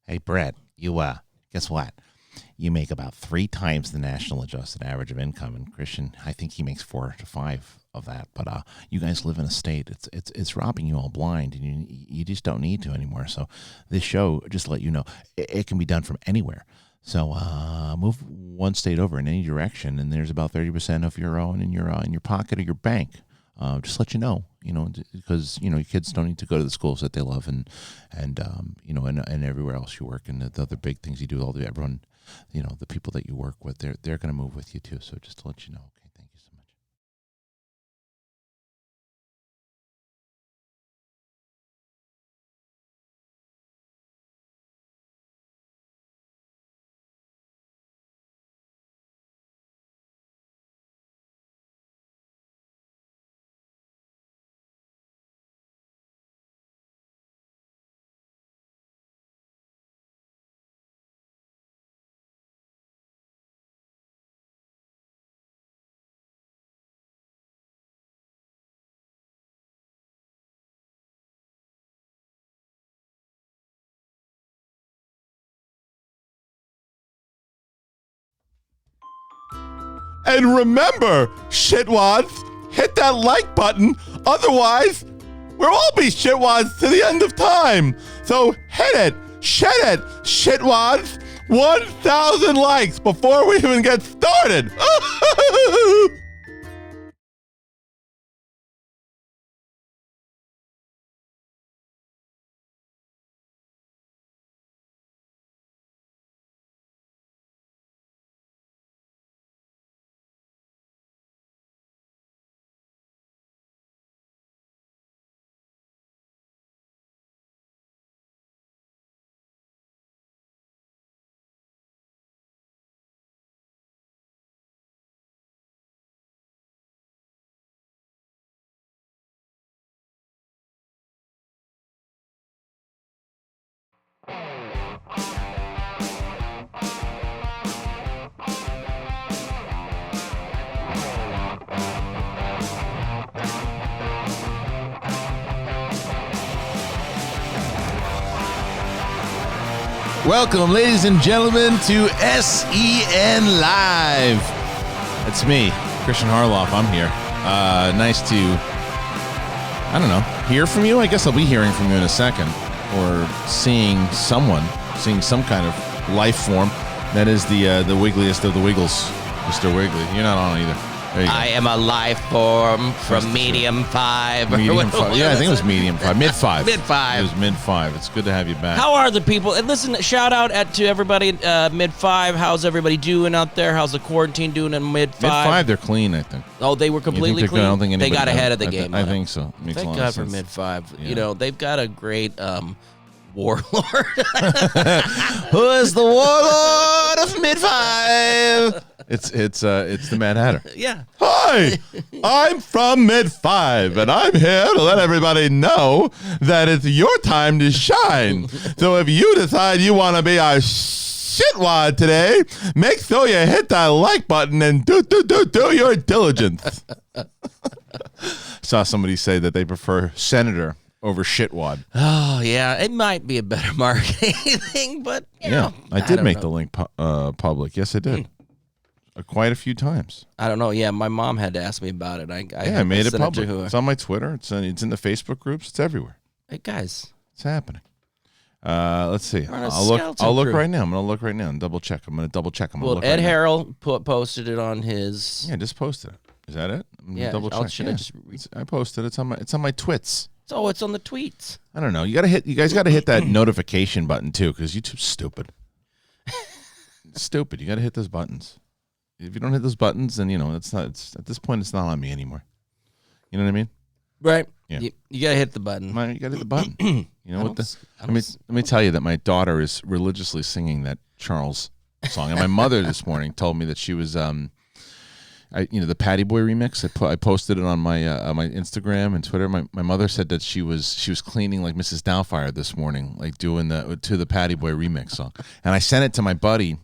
Hey, Brett, you guess what? You make about 3 times the national adjusted average of income, and Christian, I think he makes 4 to 5 of that. But you guys live in a state; it's robbing you all blind, and you just don't need to anymore. So this show, just to let you know, it can be done from anywhere. So move one state over in any direction, and there's about 30% of your own in your pocket or your bank. Just let you know, because your kids don't need to go to the schools that they love, and everywhere else you work, and the other big things you do. Everyone, the people that you work with, they're going to move with you too. So just to let you know. Okay, thank you so much. And remember, shitwads, hit that like button. Otherwise, we'll all be shitwads to the end of time. So hit it, shit it, shitwads. 1,000 likes before we even get started. Welcome, ladies and gentlemen, to SEN Live. It's me, Christian Harloff. I'm here. Nice to, hear from you. I guess I'll be hearing from you in a second, or seeing some kind of life form. That is the wiggliest of the Wiggles, Mr. Wiggly. You're not on either. There you go. I am a life form from medium 5. Medium 5. Yeah, I think it was medium 5. Mid 5. Mid 5. It was mid 5. It's good to have you back. How are the people? And listen, shout out to everybody mid 5. How's everybody doing out there? How's the quarantine doing in mid 5? Mid 5, they're clean, I think. Oh, they were completely clean? I don't think they got ahead of the game. I think so. Makes Thank a lot God of for sense. mid 5. Yeah. They've got a great warlord. Who is the warlord of mid 5? It's the Mad Hatter. Yeah. Hi, I'm from Mid 5, and I'm here to let everybody know that it's your time to shine. So if you decide you want to be our shitwad today, make sure you hit that like button and do your diligence. Saw somebody say that they prefer senator over shitwad. Oh, yeah. It might be a better marketing thing, but, I did make the link public. Yes, I did. Quite a few times. I don't know. Yeah, my mom had to ask me about it. I made it public. It's on my Twitter. It's in the Facebook groups. It's everywhere. Hey, guys. It's happening. Let's see. I'll look right now. I'm going to look right now and double check. I'm going to double check. Well, Ed Harrell posted it on his... Yeah, just posted it. Is that it? Yeah. Double check. I posted it. It's on my twits. Oh, it's on the tweets. I don't know. You guys got to hit that notification button too, because YouTube's stupid. Stupid. You got to hit those buttons. If you don't hit those buttons, then it's at this point it's not on me anymore. You know what I mean? Right. Yeah. You gotta hit the button. You gotta hit the button. Let me tell you that my daughter is religiously singing that Charles song, and my mother this morning told me that she was the Patty Boy remix. I posted it on my my Instagram and Twitter. My mother said that she was cleaning like Mrs. Doubtfire this morning, like doing the Patty Boy remix song, and I sent it to my buddy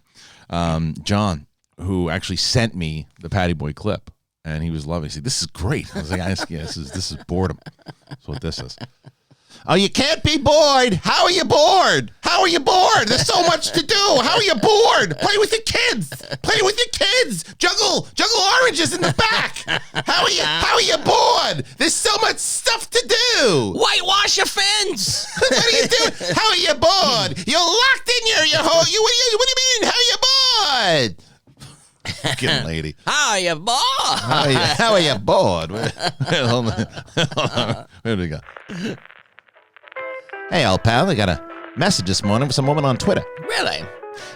John, who actually sent me the Patty Boy clip, and he was loving it. He said, "This is great." I was like, "This is boredom. That's what this is." Oh, you can't be bored. How are you bored? How are you bored? There's so much to do. How are you bored? Play with your kids. Play with your kids. Juggle oranges in the back. How are you bored? There's so much stuff to do. Whitewash a fence. What are you doing? How are you bored? You're locked in your hole. What do you mean? How are you bored? Fucking lady. How are you bored? How are you bored? Hold on. Where do we go? Hey, old pal, I got a message this morning from some woman on Twitter. Really?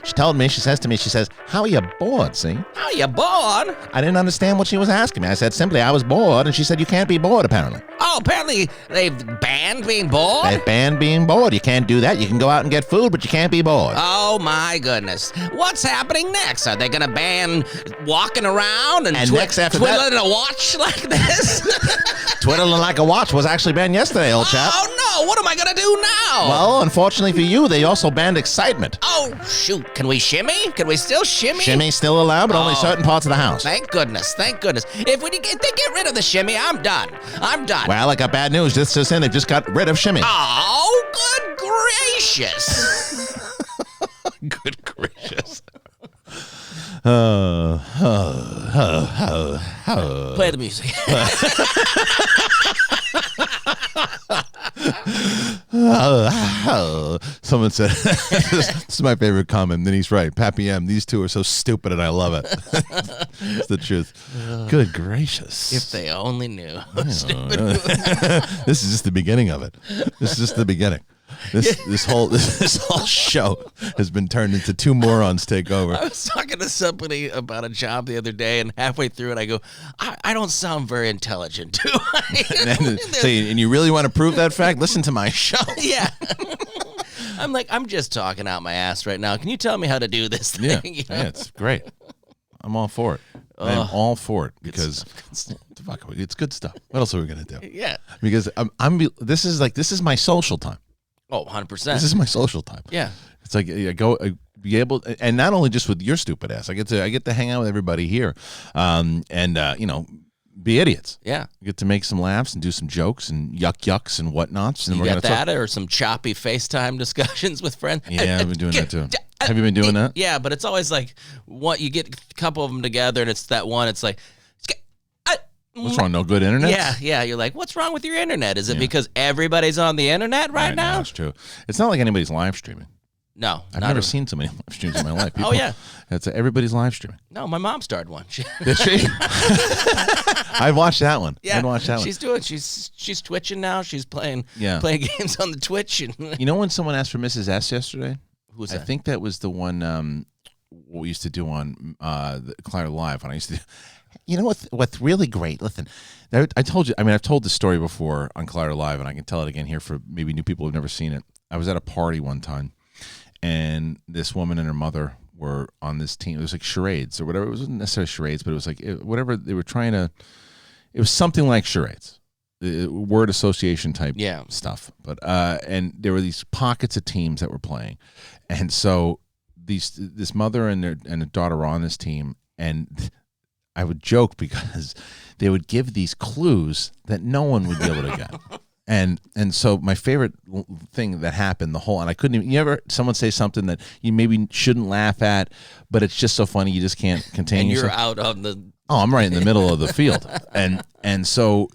She told me, she says, how are you bored, see? How are you bored? I didn't understand what she was asking me. I said simply, I was bored, and she said, you can't be bored, apparently. Oh, apparently they've banned being bored? They've banned being bored. You can't do that. You can go out and get food, but you can't be bored. Oh, my goodness. What's happening next? Are they going to ban walking around and next after twiddling that, a watch like this? Twiddling like a watch was actually banned yesterday, old chap. Oh, no. What am I going to do now? Well, unfortunately for you, they also banned excitement. Oh, shoot. Can we shimmy? Can we still shimmy? Shimmy's still allowed, but only certain parts of the house. Thank goodness. Thank goodness. If they get rid of the shimmy, I'm done. Well, I got bad news. This just in, they just got rid of shimmy. Oh, good gracious. Good gracious. Play the music. Someone said, this is my favorite comment. Then he's right. Pappy M, these two are so stupid and I love it. It's the truth. Good gracious. If they only knew. This is just the beginning of it. This is just the beginning. This whole show has been turned into two morons take over. I was talking to somebody about a job the other day, and halfway through it, I go, I don't sound very intelligent, do I? and you really want to prove that fact? Listen to my show. Yeah. I'm like, I'm just talking out my ass right now. Can you tell me how to do this thing? Yeah, You know? yeah, it's great. I'm all for it. I'm all for it because it's good stuff. What else are we gonna do? Yeah. Because this is my social time. Oh, 100%. This is my social time. Yeah. It's like I be able, and not only just with your stupid ass. I get to hang out with everybody here, and be idiots. Yeah. You get to make some laughs and do some jokes and yucks and whatnots. And You we're got gonna that or some choppy FaceTime discussions with friends? Yeah, I've been doing that too. Have you been doing that? Yeah, but it's always like what you get a couple of them together, and it's that one. It's like, what's wrong? No good internet? Yeah. You're like, what's wrong with your internet? Is it because everybody's on the internet right now? That's true. It's not like anybody's live streaming. No, I've never seen so many live streams in my life. Oh yeah, everybody's live streaming. No, my mom started one. Did she? I watched that one. Yeah, I watched that one. She's twitching now. She's playing games on the Twitch. And you know when someone asked for Mrs. S yesterday? Who's that? I think that was the one we used to do on Claire Live. When I used to. You know what's really great? Listen, I told you. I mean, I've told this story before on Claire Live, and I can tell it again here for maybe new people who've never seen it. I was at a party one time, and this woman and her mother were on this team. It was like charades or whatever. It wasn't necessarily charades, but it was like whatever they were trying to. It was something like charades, word association type stuff. But and there were these pockets of teams that were playing, and so this mother and their daughter were on this team, and I would joke because they would give these clues that no one would be able to get. And so my favorite thing that happened and I couldn't even, someone say something that you maybe shouldn't laugh at, but it's just so funny you just can't contain yourself. And you're out on the... Oh, I'm right in the middle of the field. And so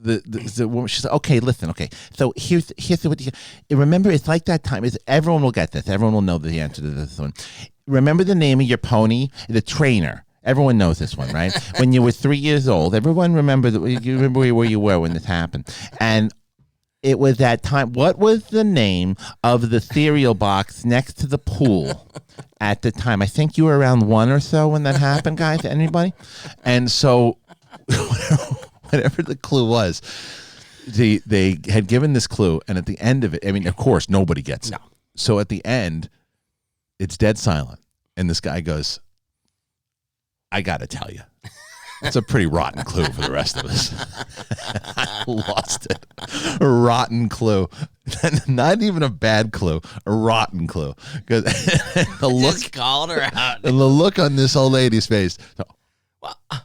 the woman, she said, okay, listen, okay. So here's what you, remember, it's like that time. Everyone will get this. Everyone will know the answer to this one. Remember the name of your pony? The trainer. Everyone knows this one, right? When you were 3 years old, everyone you remember where you were when this happened. And it was that time. What was the name of the cereal box next to the pool at the time? I think you were around 1 or so when that happened, guys. Anybody? And so whatever the clue was, they had given this clue, and at the end of it, I mean, of course, nobody gets it. No. So at the end, it's dead silent, and this guy goes, I got to tell you, it's a pretty rotten clue for the rest of us. I lost it. A rotten clue. Not even a bad clue, a rotten clue. Because the look, just called her out. And the look on this old lady's face.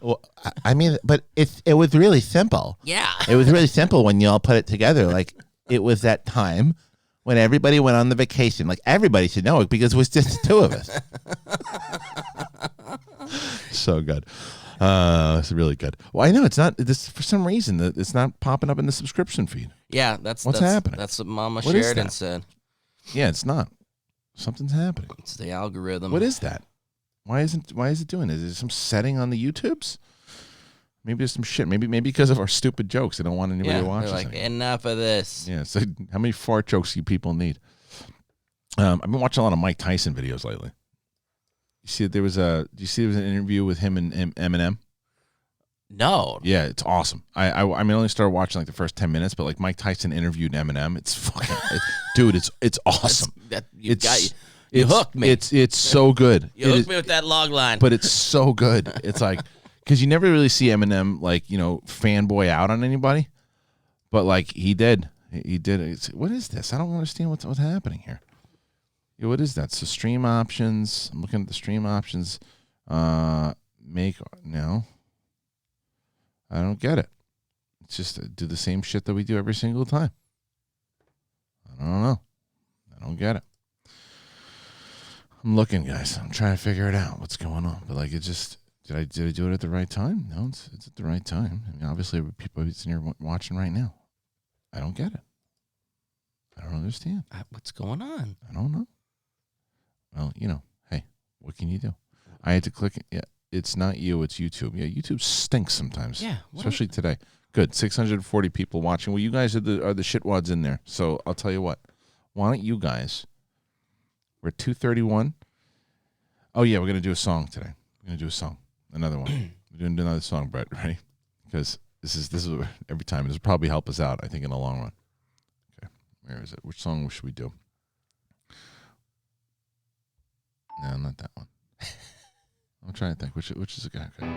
Well, I mean, but it was really simple. Yeah. It was really simple when you all put it together. Like, It was that time when everybody went on the vacation. Like, everybody should know it because it was just the two of us. So good. It's really good. Well, I know it's not this for some reason. It's not popping up in the subscription feed. Yeah, What's happening? That's what Mama What is Sheridan that? said. Yeah, it's not. Something's happening. It's the algorithm. What is that? Why is it doing this? Is there some setting on the YouTubes? Maybe there's some shit. Maybe because of our stupid jokes, they don't want anybody to watch they're this like, anymore. enough of this. Yeah. So how many fart jokes do you people need? I've been watching a lot of Mike Tyson videos lately. You see, there was an interview with him and Eminem. No. Yeah, it's awesome. I only started watching like the first 10 minutes, but like Mike Tyson interviewed Eminem. It's fucking, dude. It's awesome. You hooked me. It's so good. You hooked me with that log line. But it's so good. It's like, because you never really see Eminem like, fanboy out on anybody, but like he did. He did. What is this? I don't understand what's happening here. Yeah, what is that? So stream options. I'm looking at the stream options. No, I don't get it. It's just do the same shit that we do every single time. I don't know. I don't get it. I'm looking, guys. I'm trying to figure it out. What's going on? But like, it just did I do it at the right time? No, it's at the right time. I mean, obviously, people sitting here watching right now. I don't get it. I don't understand. What's going on? I don't know. Well, hey, what can you do? I had to click it. Yeah, it's not you. It's YouTube. Yeah, YouTube stinks sometimes. Yeah, especially today. Good, 640 people watching. Well, you guys are the shitwads in there. So I'll tell you what. Why don't you guys? We're at 2:31. Oh yeah, we're gonna do a song today. We're gonna do a song, another one. We're gonna do another song, Brett. Ready? Because this is every time. This will probably help us out. I think in the long run. Okay, where is it? Which song should we do? No, not that one. I'm trying to think. Which is the guy? Okay.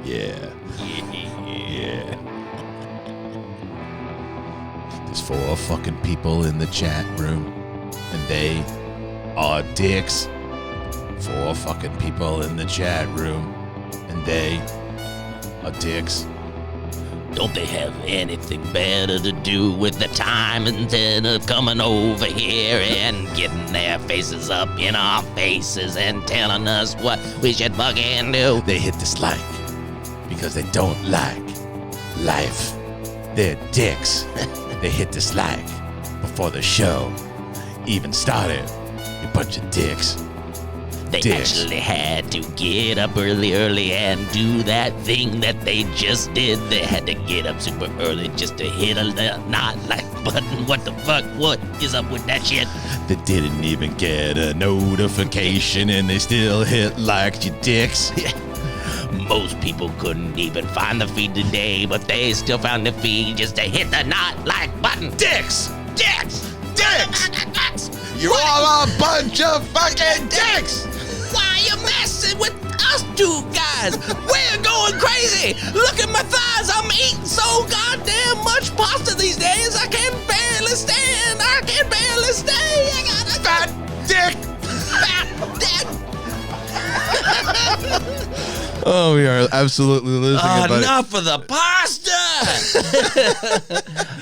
Yeah. Yeah. There's 4 fucking people in the chat room, and they are dicks. 4 fucking people in the chat room, and they are dicks. Don't they have anything better to do with the time instead of coming over here and getting their faces up in our faces and telling us what we should fucking do? They hit dislike because they don't like life. They're dicks. They hit dislike before the show even started. You bunch of dicks. They Dicks. actually had to get up early and do that thing that they just did. They had to get up super early just to hit a not like button. What the fuck? What is up with that shit? They didn't even get a notification and they still hit like, you dicks. Most people couldn't even find the feed today, but they still found the feed just to hit the not like button. Dicks! Dicks! Dicks! You're all a bunch of fucking dicks! Why are you messing with us two guys? We're going crazy. Look at my thighs. I'm eating so goddamn much pasta these days. I can barely stand. I can barely stay. I got a Fat dick! fat dick. Oh, we are absolutely losing it, buddy. Enough of the pasta.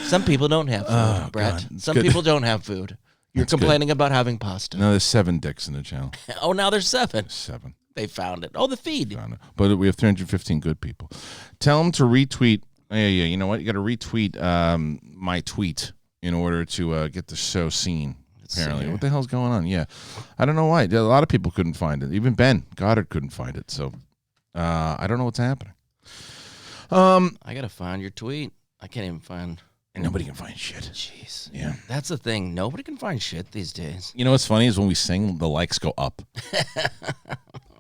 Some people don't have food, Brett. God. Some Good. people don't have food. You're That's good. complaining about having pasta. No, there's 7 dicks in the channel. Oh, now there's 7. 7. They found it. Oh, the feed. But we have 315 good people. Tell them to retweet. Yeah. You know what? You got to retweet my tweet in order to get the show seen. Apparently, what the hell's going on? Yeah, I don't know why. A lot of people couldn't find it. Even Ben Goddard couldn't find it. So I don't know what's happening. I gotta find your tweet. I can't even find. And nobody can find shit. Jeez. Yeah. That's the thing. Nobody can find shit these days. You know what's funny is when we sing, the likes go up.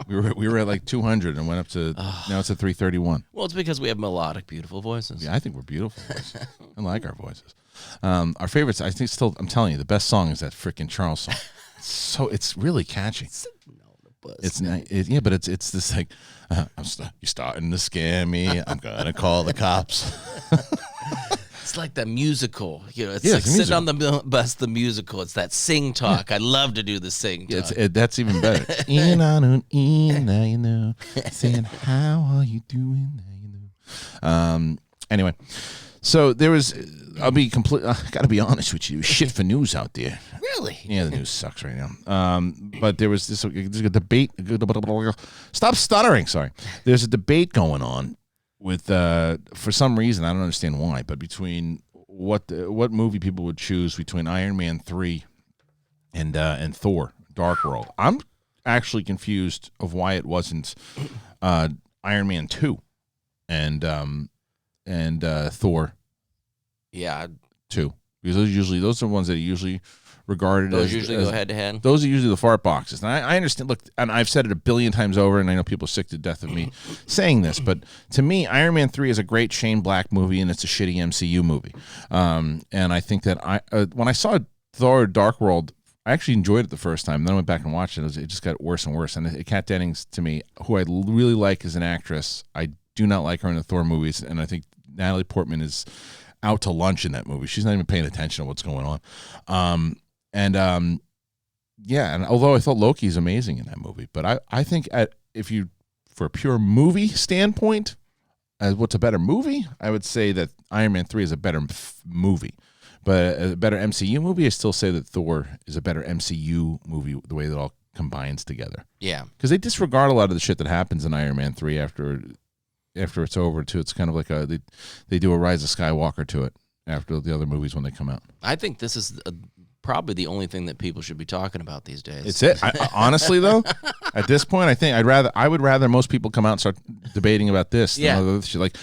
we were at like 200 and went up to now it's at 331. Well, it's because we have melodic, beautiful voices. Yeah, I think we're beautiful voices. I like our voices. Our favorites, I think, still. I'm telling you, the best song is that freaking Charles song. So it's really catchy. It's not, yeah, but it's this like you're starting to scare me. I'm gonna call the cops. It's like the musical. It's Yeah, like it's a sitting on the bus, the musical. It's that sing talk. I love to do the sing talk. That's even better. Now you know. Saying, how are you doing? Now you know. Anyway, so there was. I gotta be honest with you. Shit for news out there. Really? Yeah, the news sucks right now. But there's a debate. Stop stuttering. Sorry. There's a debate going on with for some reason, I don't understand why, but between what movie people would choose between Iron Man 3 and Thor Dark World. I'm actually confused of why it wasn't Iron Man 2 and Thor. Yeah. 2. Because those are the ones that are usually regarded Those as usually go head to head. Those are usually the fart boxes. And I understand, look, and I've said it a billion times over, and I know people are sick to death of me saying this, but to me, Iron Man 3 is a great Shane Black movie, and it's a shitty MCU movie. And I think that when I saw Thor Dark World, I actually enjoyed it the first time. Then I went back and watched it. It just got worse and worse. And Kat Dennings, to me, who I really like as an actress, I do not like her in the Thor movies, and I think Natalie Portman is out to lunch in that movie. She's not even paying attention to what's going on. And although I thought Loki's amazing in that movie, but I think for a pure movie standpoint, what's a better movie? I would say that Iron Man 3 is a better movie. But a better MCU movie, I still say that Thor is a better MCU movie, the way that it all combines together. Yeah. Because they disregard a lot of the shit that happens in Iron Man 3 after it's over, too. It's kind of like they do a Rise of Skywalker to it after the other movies when they come out. I think this is probably the only thing that people should be talking about these days. It's it. Honestly, though, at this point, I think I would rather most people come out and start debating about this. Yeah. Than other shit. Like,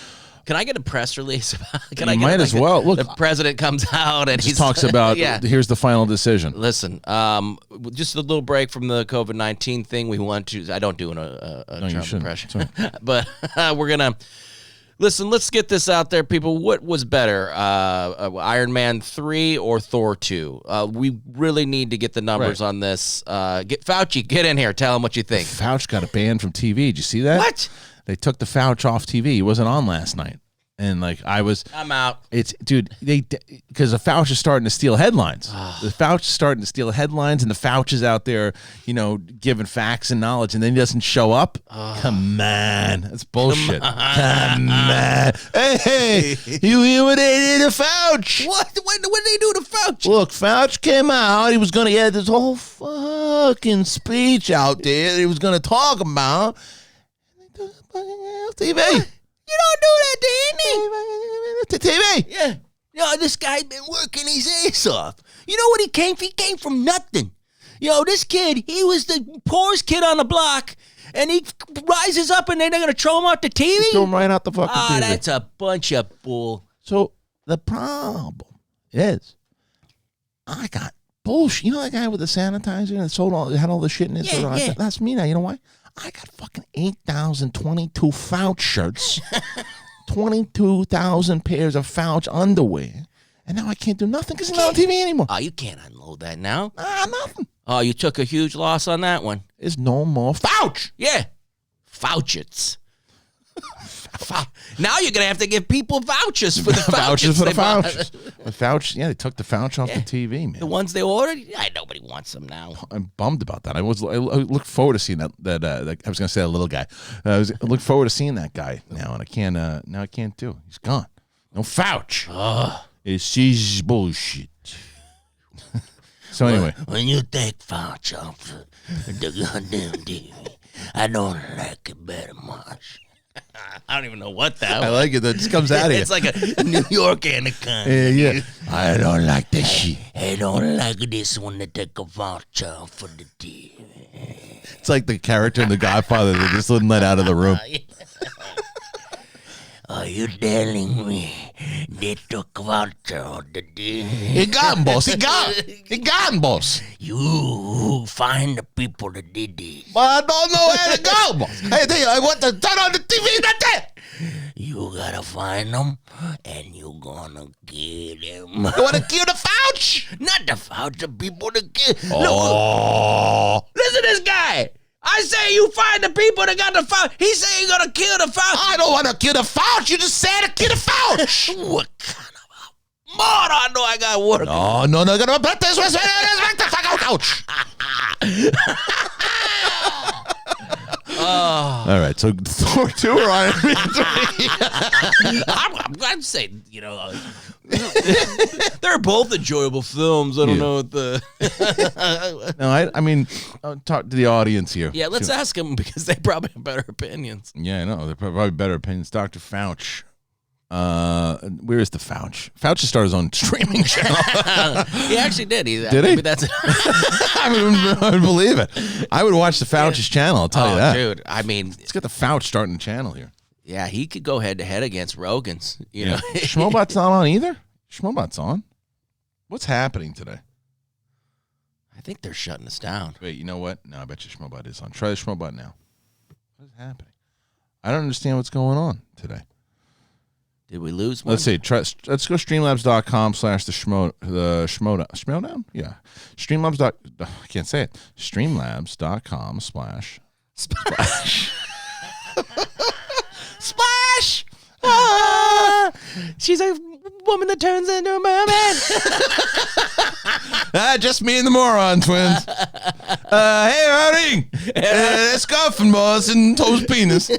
can I get a press release? Might as well. Look, the president comes out and he talks about, here's the final decision. Listen, just a little break from the COVID-19 thing. We want to. I don't do a Trump impression, but we're gonna listen. Let's get this out there, people. What was better, Iron Man 3 or Thor 2? We really need to get the numbers on this. Get Fauci, get in here. Tell him what you think. Fauci got a ban from TV. Did you see that? What? They took the Fauci off TV. He wasn't on last night. And I'm out. Because the Fauci is starting to steal headlines. The Fauci is starting to steal headlines, and the Fauci is out there, giving facts and knowledge, and then he doesn't show up. Come on, that's bullshit. Come on. Hey, you hear what they did to Fauci? What did they do to Fauci? Look, Fauci came out. He was going to get this whole fucking speech out there that he was going to talk about. TV. You don't do that to any. TV. Yeah. This guy's been working his ass off. You know what he came from? He came from nothing. This kid, he was the poorest kid on the block, and he rises up, and they're going to throw him out the TV? Throw him right out the fucking TV. That's a bunch of bull. So the problem is, I got bullshit. You know that guy with the sanitizer and had all the shit in his garage? Yeah. That's me now. You know why? I got fucking 8,022 Fauci shirts, 22,000 pairs of Fauci underwear, and now I can't do nothing because he's not on TV anymore. Oh, you can't unload that now. Nothing. Oh, you took a huge loss on that one. There's no more Fauci. Yeah. Faucits. Now you're going to have to give people vouchers for the Faucis. The Fauci, they took the Fauci off the TV, man. The ones they ordered, nobody wants them now. I'm bummed about that. I look forward to seeing that I was going to say that little guy. I look forward to seeing that guy now, and I can't do it. He's gone. No Fauci. It's his bullshit. So anyway. When you take Fauci off the goddamn TV, I don't like it very much. I don't even know what that was. I like it. That just comes out of you. It's like a New York anaconda. Yeah. I don't like this shit. I don't like this when they take a voucher for the TV. It's like the character in The Godfather that just wouldn't let out of the room. Are you telling me they took voucher on the TV? He got him, boss. He got him, boss. You find the people that did it. But I don't know where to go, boss. Hey, I want to turn on the TV, that's it. You gotta find them, and you gonna kill them. You want to kill the Fauci? Not the Fauci, the people that kill. Oh. Look, listen to this guy. I say you find the people that got the Fauci. He say you gonna kill the Fauci. I don't want to kill the Fauci. You just said to kill the Fauci. What kind of I know I got work. No, gonna put this back the fuck out couch. All right, so Thor 2 or Iron Man 3? I'm glad to say, they're both enjoyable films. I don't know what the. No, I mean, talk to the audience here. Yeah, let's ask them because they probably have better opinions. Yeah, I know. They're probably better opinions. Dr. Fauch. Where is the Fauch? Fauch just started his own streaming channel. He actually did. Did he? Maybe that's it. I would believe it. I would watch the Fauch's channel, I'll tell you that. Dude, I mean. Let's get the Fauch starting the channel here. Yeah, he could go head-to-head against Rogan's. You know, Schmobot's not on either? Schmobot's on. What's happening today? I think they're shutting us down. Wait, you know what? No, I bet you Schmobot is on. Try the Schmobot now. What is happening? I don't understand what's going on today. Did we lose one? Let's see. Let's go streamlabs.com/Schmodown. Yeah. Streamlabs. I can't say it. Streamlabs.com/ Splash. Splash! She's a woman that turns into a merman. Just me and the moron twins. Hey, howdy. It's Goffin Boss and Toast Penis. Hey,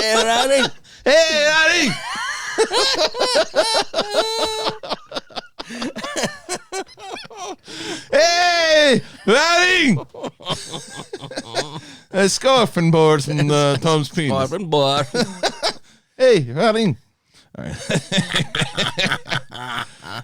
howdy. Hey, howdy. Hey, howdy. It's Goffin Boss and Tom's Penis. Hey, howdy. All right.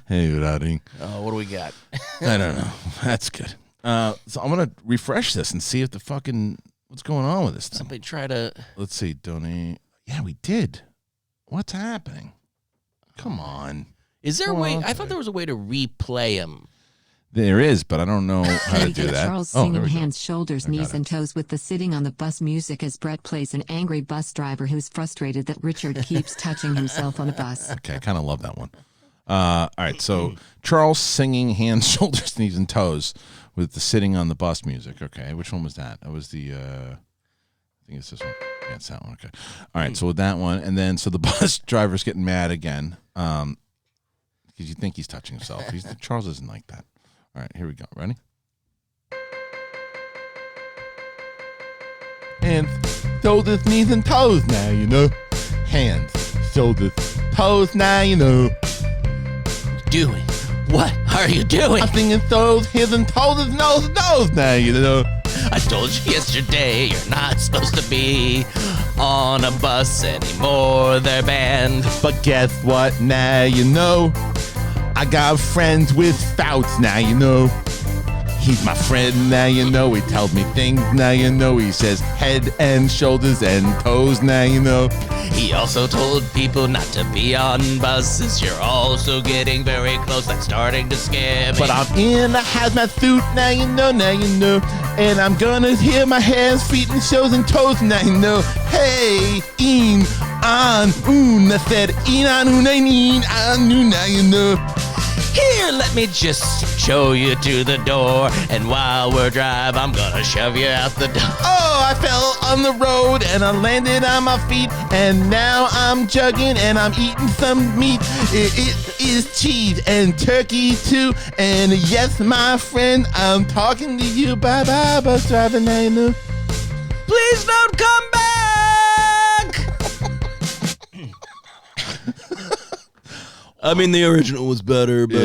Hey, howdy. Oh, what do we got? I don't know. That's good. So I'm gonna refresh this and see if what's going on with this thing. Somebody try to. Let's see. Donate. Yeah, we did. What's happening? Come on. Is there a way? I thought there was a way to replay him. There is, but I don't know how to do that. Charles singing hands, shoulders, knees, and toes with the sitting on the bus music as Brett plays an angry bus driver who's frustrated that Richard keeps touching himself on the bus. Okay, I kind of love that one. All right, so Charles singing hands, shoulders, knees, and toes with the sitting on the bus music. Okay, which one was that? That was the, I think it's this one. Yeah, it's that one. Okay. All right, so with that one, and then so the bus driver's getting mad again because you think he's touching himself. Charles isn't like that. All right, here we go. Ready? Hands, shoulders, knees, and toes now, you know. Hands, shoulders, toes now, you know. Doing? What are you doing? I'm thinking toes, heels, and toes, nose now, you know. I told you yesterday you're not supposed to be on a bus anymore. They're banned. But guess what? Now you know. I got friends with Fouts now, you know. He's my friend now, you know. He tells me things now, you know. He says head and shoulders and toes now, you know. He also told people not to be on buses. You're also getting very close. That's starting to scare me. But I'm in a hazmat suit now, you know, And I'm gonna hear my hands, feet, and shoulders and toes now, you know. Hey, in, on, I said, in, on, I need, on, now, you know. Here, let me just show you to the door. And while we're driving, I'm gonna shove you out the door. Oh, I fell on the road and I landed on my feet. And now I'm jugging and I'm eating some meat. It is cheese and turkey too. And yes, my friend, I'm talking to you. Bye-bye, bus driver, now you know. Please don't come back! I mean, the original was better, but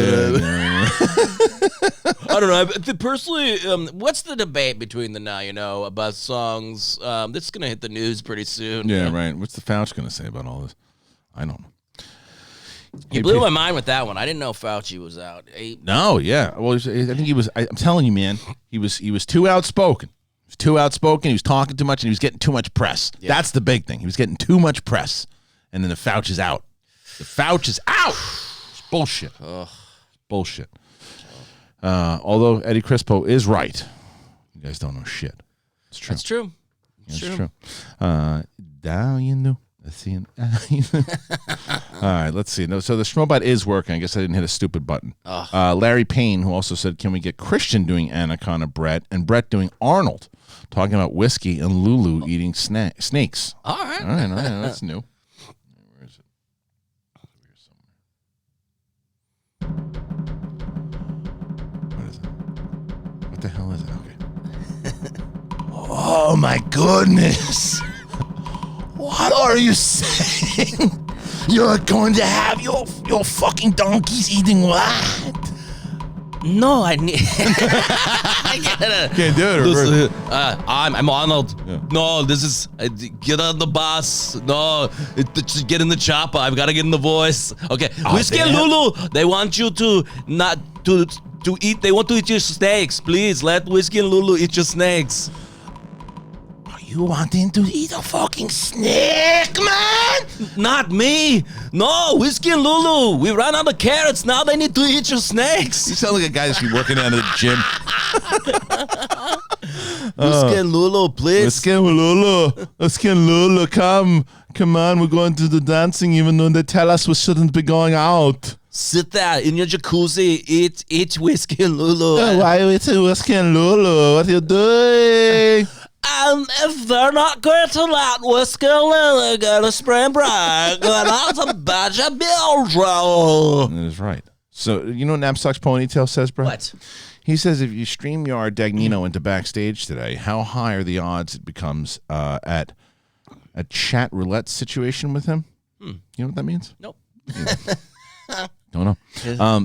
I don't know. Personally, what's the debate between the Now You Know bus songs? This is going to hit the news pretty soon. Yeah, right. What's the Fauci going to say about all this? I don't know. You blew my mind with that one. I didn't know Fauci was out. No, yeah. Well, I think he was. I'm telling you, man, he was too outspoken. He was too outspoken. He was talking too much, and he was getting too much press. Yeah. That's the big thing. He was getting too much press, and then the Fauci is out. The Fauci is out. It's bullshit. Ugh. Bullshit. Although Eddie Crispo is right. You guys don't know shit. It's true. That's true. It's true. Down, you know. All right, let's see. No, so the Schmobot is working. I guess I didn't hit a stupid button. Larry Payne, who also said, can we get Christian doing Anaconda Brett and Brett doing Arnold, talking about whiskey and Lulu eating snakes. All right. That's new. Where is it? What the hell is it? Okay. Oh my goodness! What are you saying? You're going to have your fucking donkeys eating what? No, I need. I gotta. Can't do it. Reverse. I'm Arnold. Yeah. No, this is get on the bus. No, just get in the chopper. I've got to get in the voice. Okay, Whiskey and Lulu. They want you to not to eat. They want to eat your snakes. Please let Whiskey and Lulu eat your snakes. You wanting to eat a fucking snake, man? Not me. No, Whiskey and Lulu. We ran out of carrots. Now they need to eat your snakes. You sound like a guy that should be working out at the gym. Whiskey and Lulu, please. Whiskey and Lulu, come on, we're going to the dancing even though they tell us we shouldn't be going out. Sit there in your jacuzzi. Eat Whiskey and Lulu. Why are we eating Whiskey and Lulu? What are you doing? And if they're not going to let Whiskey and Lulu go to spring break, then that's a bunch of bullshit. That is right. So, you know what Knapsack's ponytail says, bro? What? He says if you StreamYard Dagnino into backstage today, how high are the odds it becomes at a chat roulette situation with him? You know what that means? Nope. Don't know.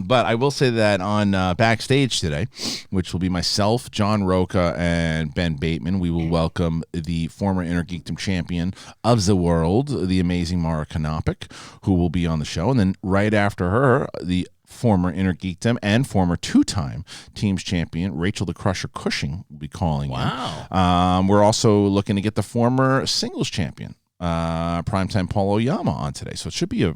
But I will say that on Backstage today, which will be myself, John Roca, and Ben Bateman, we will welcome the former Inner Geekdom champion of the world, the amazing Mara Kanopik, who will be on the show. And then right after her, the former Inner Geekdom and former two-time Teams champion, Rachel the Crusher Cushing, will be calling in. Wow. We're also looking to get the former singles champion, Primetime Paul Oyama, on today. So it should be a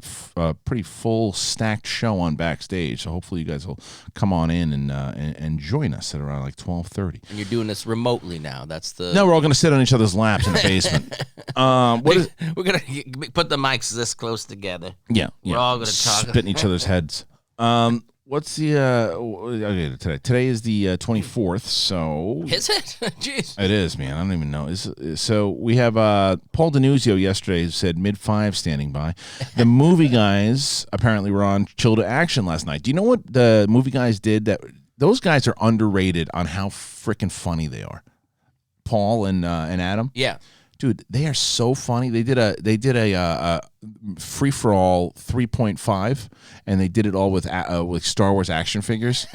pretty full stacked show on Backstage. So hopefully you guys will come on in and join us at around like 12:30. And you're doing this remotely now. That's the... No, we're all going to sit on each other's laps in the basement. We're going to put the mics this close together. Yeah. We're all going to talk. Spit in each other's heads. What's the okay, today is the 24th, so Is it? Jeez. it is, man. I don't even know. So we have Paul Denuzio yesterday who said mid-5 standing by. The movie guys apparently were on Chill to Action last night. Do you know what the movie guys did? That those guys are underrated on how freaking funny they are. Paul and Adam. Yeah. Dude, they are so funny. They did a free for all 3.5, and they did it all with Star Wars action figures,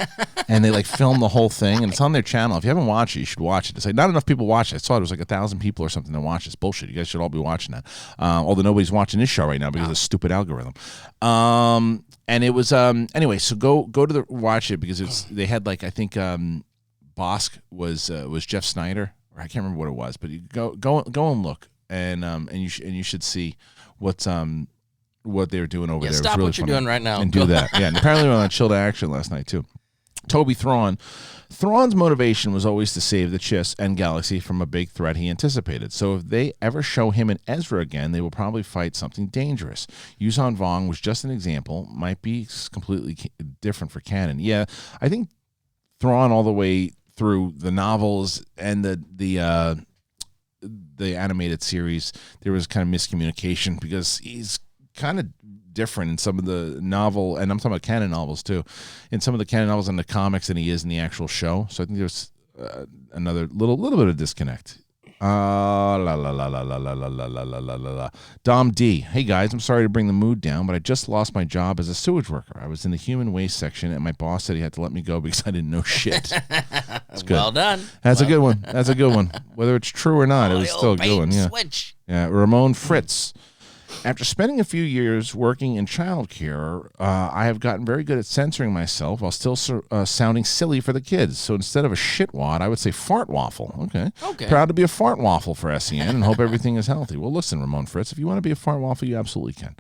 and they like filmed the whole thing, and it's on their channel. If you haven't watched it, you should watch it. It's like not enough people watch it. I saw it was like 1,000 people or something that watch this bullshit. You guys should all be watching that. Although nobody's watching this show right now because of the stupid algorithm. And it was anyway. So go to watch it because they had like I think Bosk was Jeff Snyder. I can't remember what it was, but you go and look, and you should see what they were doing over there. Stop really what you're funny. doing right now and do that. Yeah, and apparently we were on Chill to Action last night too. Toby Thrawn. Thrawn's motivation was always to save the Chiss and Galaxy from a big threat he anticipated. So if they ever show him and Ezra again, they will probably fight something dangerous. Yuuzhan Vong was just an example. Might be completely different for canon. Yeah, I think Thrawn all the way through the novels and the animated series, there was kind of miscommunication because he's kind of different in some of the novel, and I'm talking about canon novels too, in some of the canon novels and the comics than he is in the actual show. So I think there's another little bit of disconnect. Dom D. Hey guys, I'm sorry to bring the mood down, but I just lost my job as a sewage worker. I was in the human waste section, and my boss said he had to let me go because I didn't know shit. That's good. Well done. That's a good one. That's a good one. Whether it's true or not, it was still a good one. Yeah. Switch. Yeah. Ramon Fritz. After spending a few years working in childcare, I have gotten very good at censoring myself while still sounding silly for the kids. So instead of a shitwad, I would say fart waffle. Okay. Proud to be a fart waffle for SEN and hope everything is healthy. Well, listen, Ramon Fritz, if you want to be a fart waffle, you absolutely can.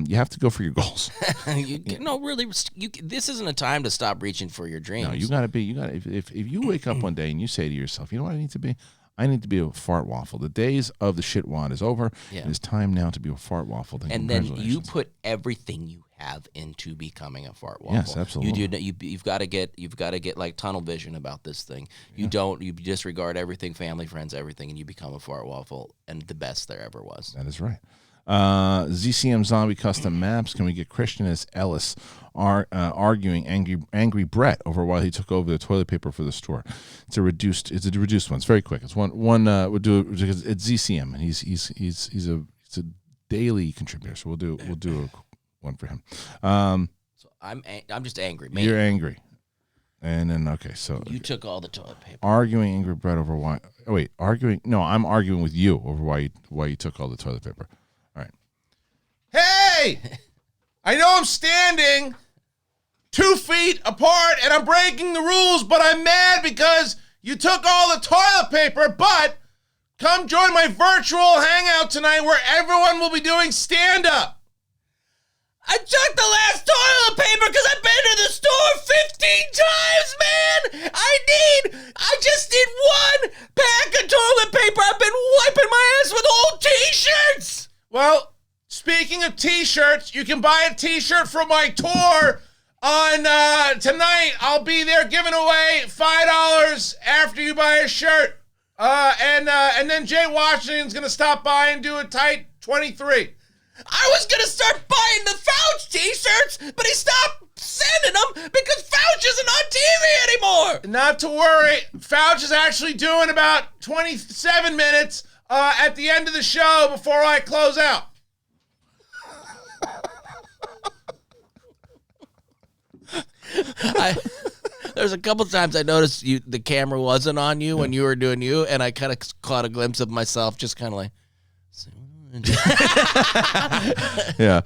You have to go for your goals. This isn't a time to stop reaching for your dreams. No, you got to be. If you wake up one day and you say to yourself, you know what I need to be? I need to be a fart waffle. The days of the shitwad is over. Yeah. It is time now to be a fart waffle. And then you put everything you have into becoming a fart waffle. Yes, absolutely. You've got to get like tunnel vision about this thing. You disregard everything, family, friends, everything, and you become a fart waffle, and the best there ever was. That is right. ZCM Zombie Custom Maps. Can we get Christian as Ellis arguing angry Brett over why he took over the toilet paper for the store. It's a reduced one. It's very quick. It's one we'll do it because it's ZCM, and he's a daily contributor. So we'll do one for him. So I'm just angry. Man. You're angry. And then, okay, so... You took all the toilet paper. Arguing angry Brett over why... Oh, wait, arguing... No, I'm arguing with you over why you took all the toilet paper. All right. Hey! I know I'm standing 2 feet apart and I'm breaking the rules, but I'm mad because you took all the toilet paper, but come join my virtual hangout tonight where everyone will be doing stand-up. I took the last toilet paper because I've been to the store 15 times, man! I just need 1 pack of toilet paper. I've been wiping my ass with old t-shirts! Well, speaking of t-shirts, you can buy a t-shirt from my tour on tonight. I'll be there giving away $5 after you buy a shirt. And then Jay Washington's going to stop by and do a tight 23. I was going to start buying the Fouch t-shirts, but he stopped sending them because Fouch isn't on TV anymore. Not to worry. Fouch is actually doing about 27 minutes at the end of the show before I close out. There's a couple times I noticed the camera wasn't on you when you were doing you, and I kind of caught a glimpse of myself just kind of like... Yeah.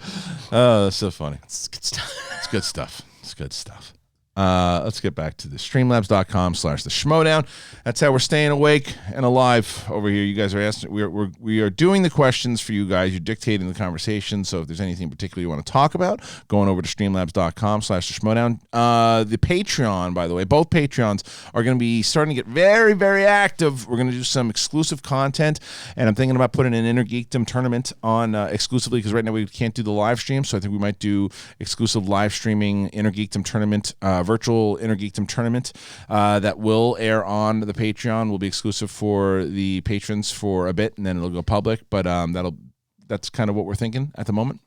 Oh, that's so funny. It's good stuff. It's good stuff. It's good stuff. Let's get back to the streamlabs.com/the Schmodown. That's how we're staying awake and alive over here. You guys are asking, we are doing the questions for you guys. You're dictating the conversation. So if there's anything particular you want to talk about, going over to streamlabs.com/the Schmodown. The Patreon, by the way, both Patreons are going to be starting to get very, very active. We're going to do some exclusive content, and I'm thinking about putting an Inner Geekdom tournament on exclusively because right now we can't do the live stream. So I think we might do exclusive live streaming Inner Geekdom tournament. Virtual Inner Geekdom tournament that will air on the Patreon. Will be exclusive for the patrons for a bit, and then it'll go public. But that's kind of what we're thinking at the moment.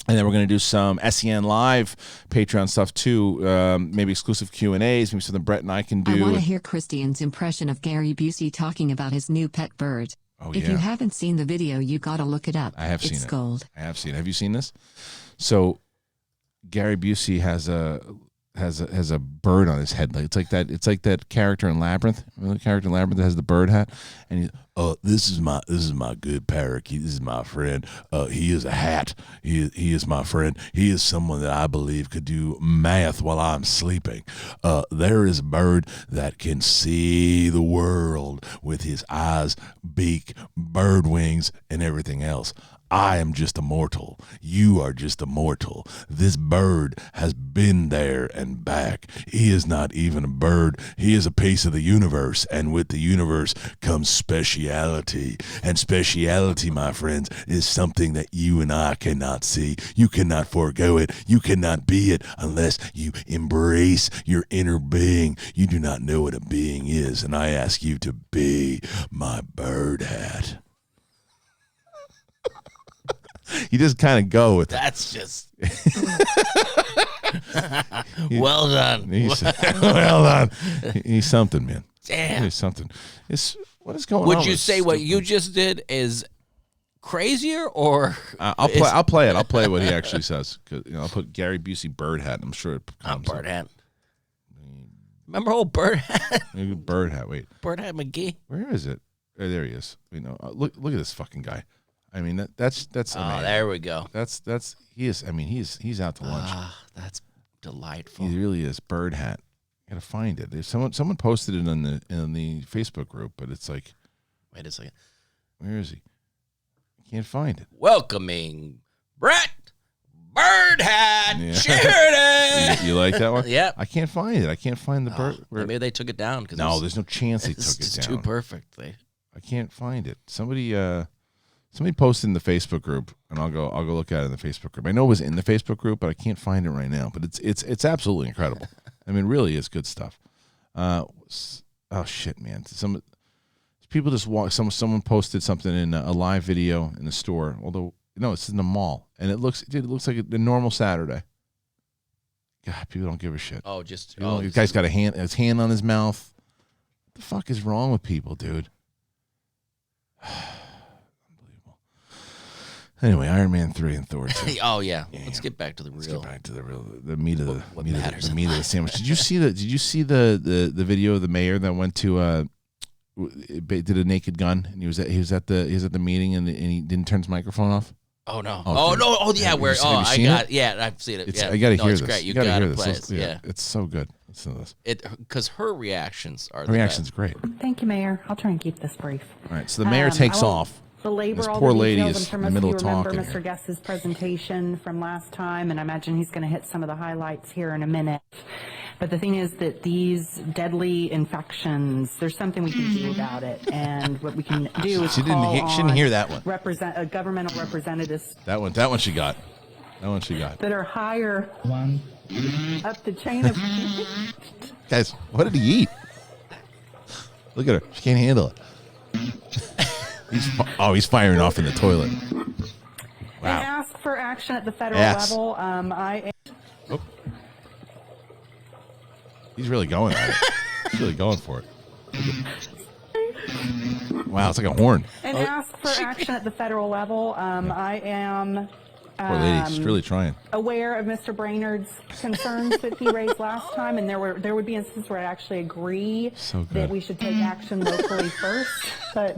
And then we're going to do some SEN live Patreon stuff too. Maybe exclusive Q&As. Maybe something Brett and I can do. I want to hear Christian's impression of Gary Busey talking about his new pet bird. Oh, if you haven't seen the video, you got to look it up. I have seen it. It's gold. I have seen it. Have you seen this? So Gary Busey has a bird on his head. It's like that character in Labyrinth. Remember the character in Labyrinth that has the bird hat? And he's, this is my good parakeet. This is my friend. He is a hat. He is my friend. He is someone that I believe could do math while I'm sleeping. There is a bird that can see the world with his eyes, beak, bird wings, and everything else. I am just a mortal. You are just a mortal. This bird has been there and back. He is not even a bird. He is a piece of the universe, and with the universe comes speciality. And speciality, my friends, is something that you and I cannot see. You cannot forego it. You cannot be it unless you embrace your inner being. You do not know what a being is, and I ask you to be my bird hat. You just kind of go with That's just... Well done. Well done. He's something, man. Damn. He's something. What is going on? Would you say what you just did is crazier, or... I'll play it. I'll play what he actually says. I'll put Gary Busey bird hat. I'm sure it comes bird hat. Remember old bird hat? Bird hat, wait. Bird hat McGee? Where is it? Oh, there he is. Look at this fucking guy. I mean, that's amazing. Oh, there we go. He's out to lunch. That's delightful. He really is. Bird hat. I gotta find it. There's someone posted it in the Facebook group, but it's like, wait a second. Where is he? I can't find it. Welcoming Brett Bird Hat Sheridan. You like that one? Yeah. I can't find it. I can't find the bird. Maybe they took it down. No, there's no chance they took it down. It's too perfect. I can't find it. Somebody posted in the Facebook group, and I'll go look at it in the Facebook group. I know it was in the Facebook group, but I can't find it right now. But it's absolutely incredible. I mean, really, it's good stuff. Oh shit, man! Some people just walk. Someone posted something in a live video in the store. Although no, it's in the mall, and it looks like a normal Saturday. God, people don't give a shit. Oh, just The guy's got his hand on his mouth. What the fuck is wrong with people, dude? Unbelievable. Anyway, Iron Man 3 and Thor 2. Oh yeah. Let's get back to the real. Let's get back to the meat of what the matters meat of the sandwich. Did you see the video of the mayor that went to did a naked gun, and he was at the meeting, and he didn't turn his microphone off? Oh no! Oh, no! Oh yeah, where? Have you seen it? Yeah, I've seen it. I got to hear it's this. Great. You gotta gotta hear play this. it. Yeah, it's so good. Listen to this. Because her reactions are. Her reaction's great. Thank you, Mayor. I'll try and keep this brief. All right, so the mayor takes off. Belabor This all poor the lady details. is I'm sure in the most middle of of you remember talking Mr. here. Guest's presentation from last time, and I imagine he's going to hit some of the highlights here in a minute. But the thing is that these deadly infections, there's something we can do about it, and what we can do is She didn't hear that one. Governmental representatives That one she got. That one she got. that are higher up the chain of. Guys, what did he eat? Look at her. She can't handle it. He's firing off in the toilet. And Wow. ask for action at the federal Ass. level. Oh. He's really going at it. He's really going for it. Wow, it's like a horn. And ask for action at the federal level. I am Poor lady. She's really trying. aware of Mr. Brainerd's concerns that he raised last time, and there would be instances where I actually agree So good. that we should take action locally first, but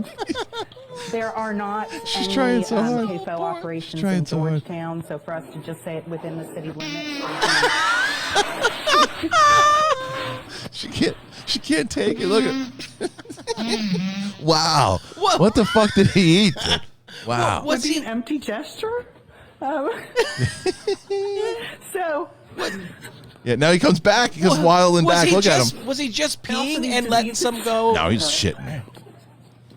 there are not She's any trying so hard. KFO operations Trying in so hard. Georgetown, so for us to just say it within the city limits. She can't take it. Look at Wow. What the fuck did he eat? Dude? Wow. Would be an empty gesture? So Yeah, now he comes back. He goes waddling back. Look at him. Was he just also peeing needs and to letting be- some go? No, he's shitting.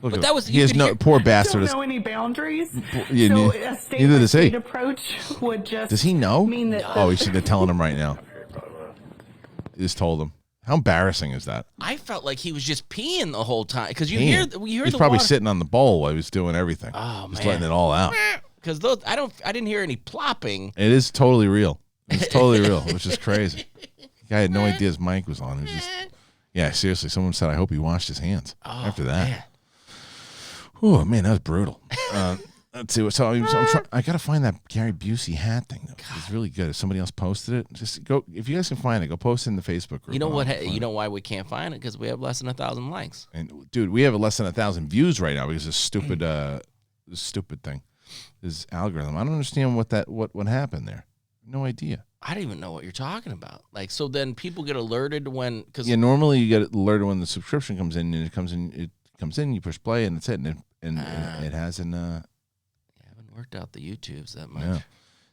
Look at that him. was- he you has could no hear- poor bastard. don't know any boundaries. Yeah, so neither a state does he. approach would just Does he know? mean that Oh, he should be telling him right now. He just told him. How embarrassing is that? I felt like he was just peeing the whole time because you Damn. hear He's the probably water. sitting on the bowl while he was doing everything. Oh, Just man. letting it all out. Because I didn't hear any plopping. It is totally real. It's totally real, which is crazy. The guy had no idea his mic was on. It was just, yeah, seriously. Someone said, I hope he washed his hands after that. Man. Oh, man, that was brutal. Let's see. So I got to find that Gary Busey hat thing, though. It's really good. If somebody else posted it, just go. If you guys can find it, go post it in the Facebook group. You know and what? I'll find You it. know why we can't find it? Because we have less than 1,000 likes. And dude, we have less than 1,000 views right now because of this stupid thing, this algorithm. I don't understand what happened there. No idea. I don't even know what you're talking about. Like, so then people get alerted when because Yeah, normally you get alerted when the subscription comes in, and it comes in. You push play, and that's it. And it hasn't. I haven't worked out the YouTubes that much. Yeah.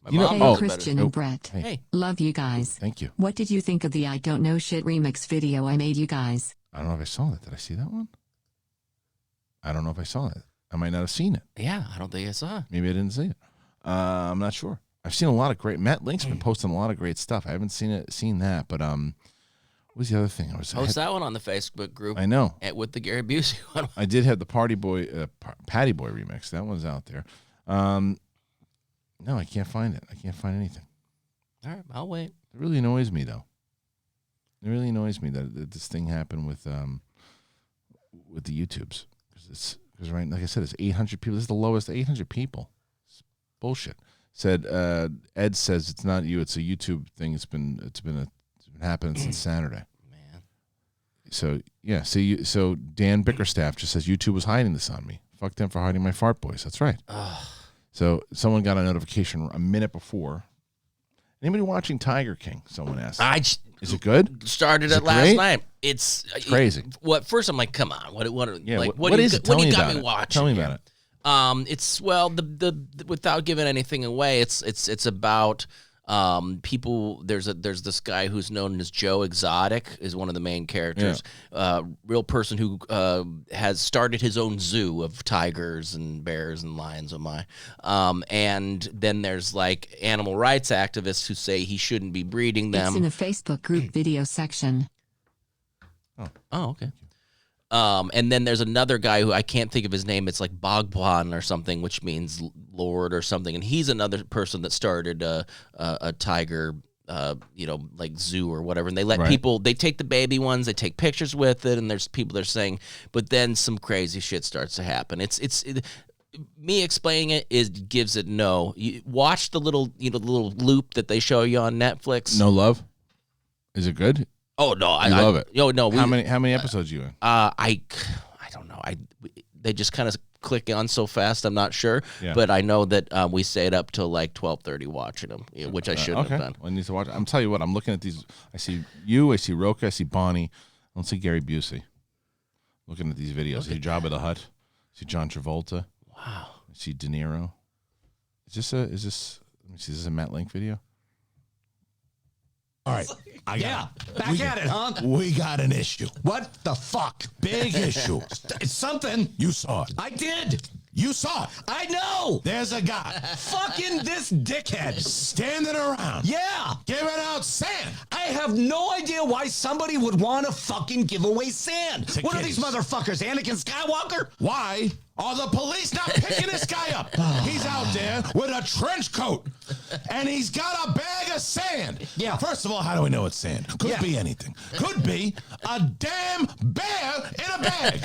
My You know- mom Hey, knows Christian better. and Brett. Hey, Love you guys. Thank you. What did you think of the I Don't Know Shit remix video I made you guys? I don't know if I saw that. Did I see that one? I don't know if I saw it. I might not have seen it. yeah, I don't think I saw. Maybe I didn't see it. I'm not sure. I've seen a lot of great. Matt Link's been posting a lot of great stuff. I haven't seen that, but what was the other thing? Post that one on the Facebook group. I know. With the Gary Busey one. I did have the Patty Boy remix. That one's out there. No, I can't find it. I can't find anything. All right, I'll wait. It really annoys me, though. It really annoys me that this thing happened with the YouTubes because right, like I said, it's 800 people. This is the lowest 800 people. It's bullshit. Said Ed says it's not you. It's a YouTube thing. It's been happening since Saturday. Man. So yeah. So Dan Bickerstaff just says YouTube was hiding this on me. Fuck them for hiding my fart boys. That's right. So someone got a notification a minute before. Anybody watching Tiger King? Someone asked. Is it good? Started Is it it last great? night. It's crazy. First I'm like, come on. What Yeah. like what is it? Tell me got about me it. watching? Tell me here? about it. It's the without giving anything away, it's about people. There's this guy who's known as Joe Exotic is one of the main characters. Real person who has started his own zoo of tigers and bears and lions. And then there's like animal rights activists who say he shouldn't be breeding them. It's in a Facebook group video section. Oh, okay. And then there's another guy who I can't think of his name. It's like Bogwan or something, which means Lord or something. And he's another person that started a tiger like zoo or whatever, and they let people, they take the baby ones, they take pictures with it, and there's people that are saying, but then some crazy shit starts to happen. Me explaining it gives it no. You watch the little little loop that they show you on Netflix. No Love? Is it good? Oh no, I love it. No, How many episodes are you in? I don't know. They just kind of click on so fast. I'm not sure, Yeah. but I know that we stayed up till like 12:30 watching them, which I shouldn't have done. Well, I need to watch. I'm telling you what. I'm looking at these. I see you. I see Roka. I see Bonnie. I don't see Gary Busey. Looking at these videos. I see Jabba the Hutt. I see John Travolta. Wow. I see De Niro. Is this? Let me see. Is this a Matt Link video? All right. Back at it, huh? We got an issue. What the fuck? Big issue. It's something. You saw it. I did. You saw it. I know. There's a guy. Fucking this dickhead. Standing around. Yeah. Giving out sand. I have no idea why somebody would want to fucking give away sand. What are these motherfuckers? Anakin Skywalker? Why are the police not picking this guy up? He's out there with a trench coat, and he's got a bag of sand. Yeah. First of all, how do we know it's sand? Could be anything. Could be a damn bear in a bag.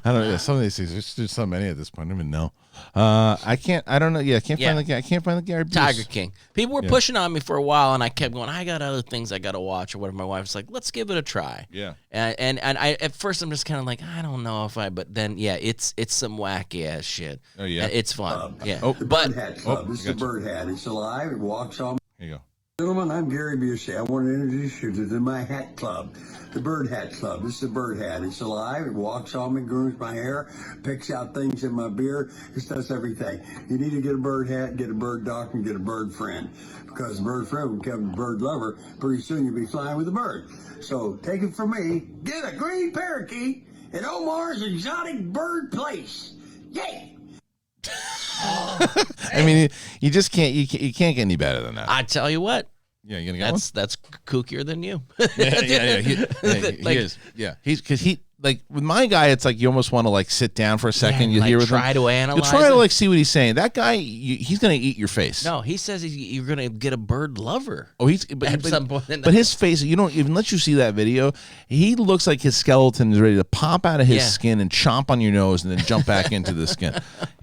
I don't know. Some of these things. There's just so many at this point. I don't even know. I can't. I don't know. Yeah, I can't find the guy. I can't find the Gary Busey. Tiger King. People were pushing on me for a while, and I kept going, I got other things I got to watch or whatever. My wife's like, let's give it a try. Yeah. And I at first I'm just kind of like, I don't know if but then it's some wacky ass shit. Oh yeah. It's fun. Yeah. Oh, The Bird Hat Club. This is the Bird Hat. It's alive. It walks on. Here you go. Gentlemen, I'm Gary Busey. I want to introduce you to my hat club, the Bird Hat Club. This is the Bird Hat. It's alive. It walks on me, grooms my hair, picks out things in my beard. It does everything. You need to get a bird hat, get a bird doctor, and get a bird friend. Because a bird friend will become a bird lover. Pretty soon you'll be flying with a bird. So take it from me. Get a green parakeet at Omar's Exotic Bird Place. Yay! I mean, you just can't. You can't get any better than that. I tell you what. Yeah, you gonna get That's kookier than you. Yeah. He is. Yeah, he like with my guy. It's like you almost want to like sit down for a second. You like hear with try him. to analyze. You try to it. like see what he's saying. That guy, he's gonna eat your face. No, he says you're gonna get a bird lover. Oh, At some point. But his face, you don't even let you see that video. He looks like his skeleton is ready to pop out of his skin and chomp on your nose and then jump back into the skin.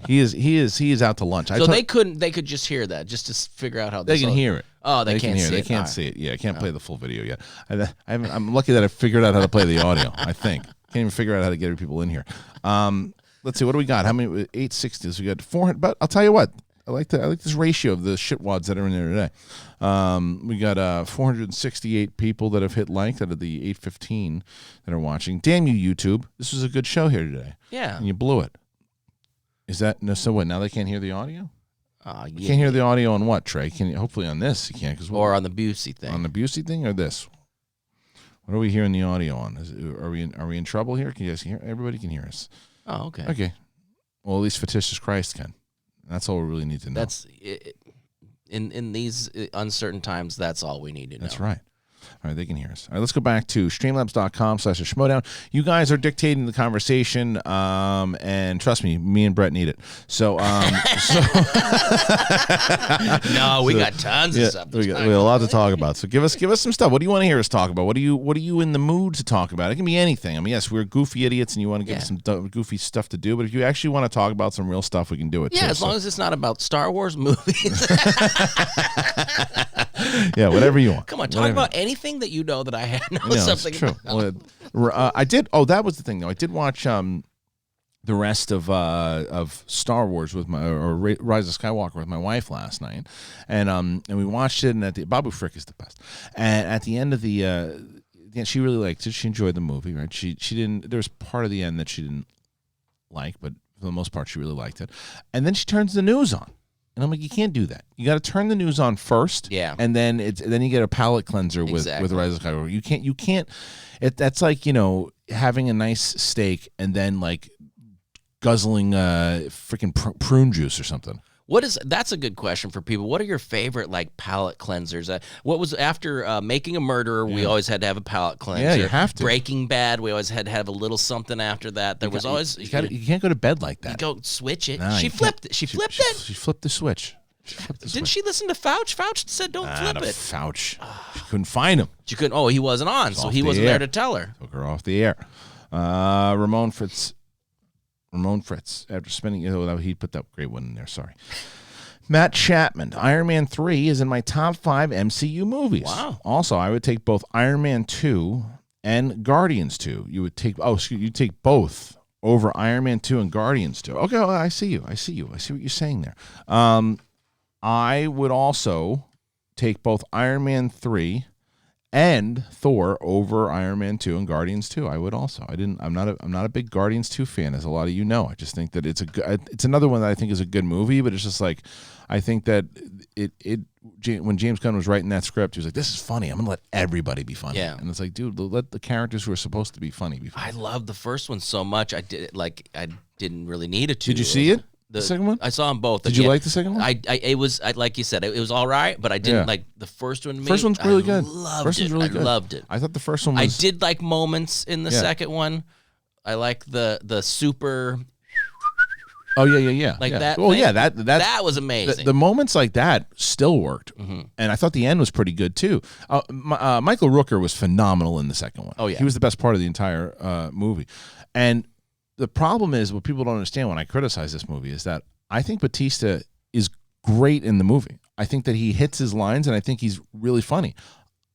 He is out to lunch. So they could just hear that just to figure out how they can hear it. Oh, they can't see it. They can't see it. Yeah, I can't play the full video yet. I'm lucky that I figured out how to play the audio. I think can't even figure out how to get people in here. Let's see, what do we got? How many? 860s. We got 400. But I'll tell you what, I like this ratio of the shitwads that are in there today. We got 468 people that have hit like out of the 815 that are watching. Damn you, YouTube! This was a good show here today. Yeah, and you blew it. Is that no? So what? Now they can't hear the audio. You can't hear the audio on what, Trey? Can you, hopefully on this you can, or on the Busey thing. On the Busey thing or this? What are we hearing the audio on? Are we in trouble here? Can you guys hear? Everybody can hear us. Oh, okay. Okay. Well, at least fictitious Christ can. That's all we really need to know. That's in these uncertain times. That's all we need to know. That's right. All right, they can hear us. All right, let's go back to streamlabs.com/schmodown. You guys are dictating the conversation, and trust me and Brett need it. So, no, we got tons of stuff. We got a lot to talk about. So give us some stuff. What do you want to hear us talk about? What are you in the mood to talk about? It can be anything. I mean, yes, we're goofy idiots, and you want to give us some goofy stuff to do. But if you actually want to talk about some real stuff, we can do it. Yeah, as long as it's not about Star Wars movies. Yeah, whatever you want. Come on, talk about anything that you know that I had know something true. about. Well, I did. Oh, that was the thing, though. I did watch the rest of Star Wars with Rise of Skywalker with my wife last night, and we watched it. And at the Babu Frick is the best. And at the end of the, she really liked it. She enjoyed the movie. Right? She didn't. There was part of the end that she didn't like, but for the most part, she really liked it. And then she turns the news on. And I'm like, you can't do that. You got to turn the news on first, and then you get a palate cleanser with Rise of Skywalker. You can't. That's like having a nice steak and then like guzzling freaking prune juice or something. That's a good question for people. What are your favorite like palate cleansers? What was after Making a Murderer? We always had to have a palate cleanser. Yeah, you have to. Breaking Bad. We always had to have a little something after that. There was always you can't go to bed like that. You go switch it. No, she flipped it. She flipped it. She flipped the switch. Didn't she listen to Fouch? Fouch said don't flip it. Fouch. She couldn't find him. She couldn't. Oh, he wasn't on, so he wasn't there to tell her. Took her off the air. Ramon Fritz, after spending, he put that great one in there, sorry. Matt Chapman, Iron Man 3 is in my top 5 MCU movies. Wow. Also, I would take both Iron Man 2 and Guardians 2. You'd take both over Iron Man 2 and Guardians 2. Okay, well, I see what you're saying there. I would also take both Iron Man 3 and Thor over Iron Man 2 and Guardians 2. I would also. I'm not a big Guardians 2 fan, as a lot of you know. I just think that it's another one that I think is a good movie, but it's just like I think that when James Gunn was writing that script, he was like, "This is funny. I'm gonna let everybody be funny." Yeah. And it's like, dude, let the characters who are supposed to be funny be funny. I love the first one so much. I didn't really need it to. Did you see it? The second one? I saw them both. Did you like the second one? It was like you said, it was all right, but I didn't like the first one. First one's really good. First one's really good. I loved it. I thought the first one was... I did like moments in the second one. I like the super... Oh, yeah. Like that. Well, thing. yeah, that was amazing. The moments like that still worked. Mm-hmm. And I thought the end was pretty good, too. Michael Rooker was phenomenal in the second one. Oh, yeah. He was the best part of the entire movie. And the problem is, what people don't understand when I criticize this movie is that I think Bautista is great in the movie. I think that he hits his lines, and I think he's really funny.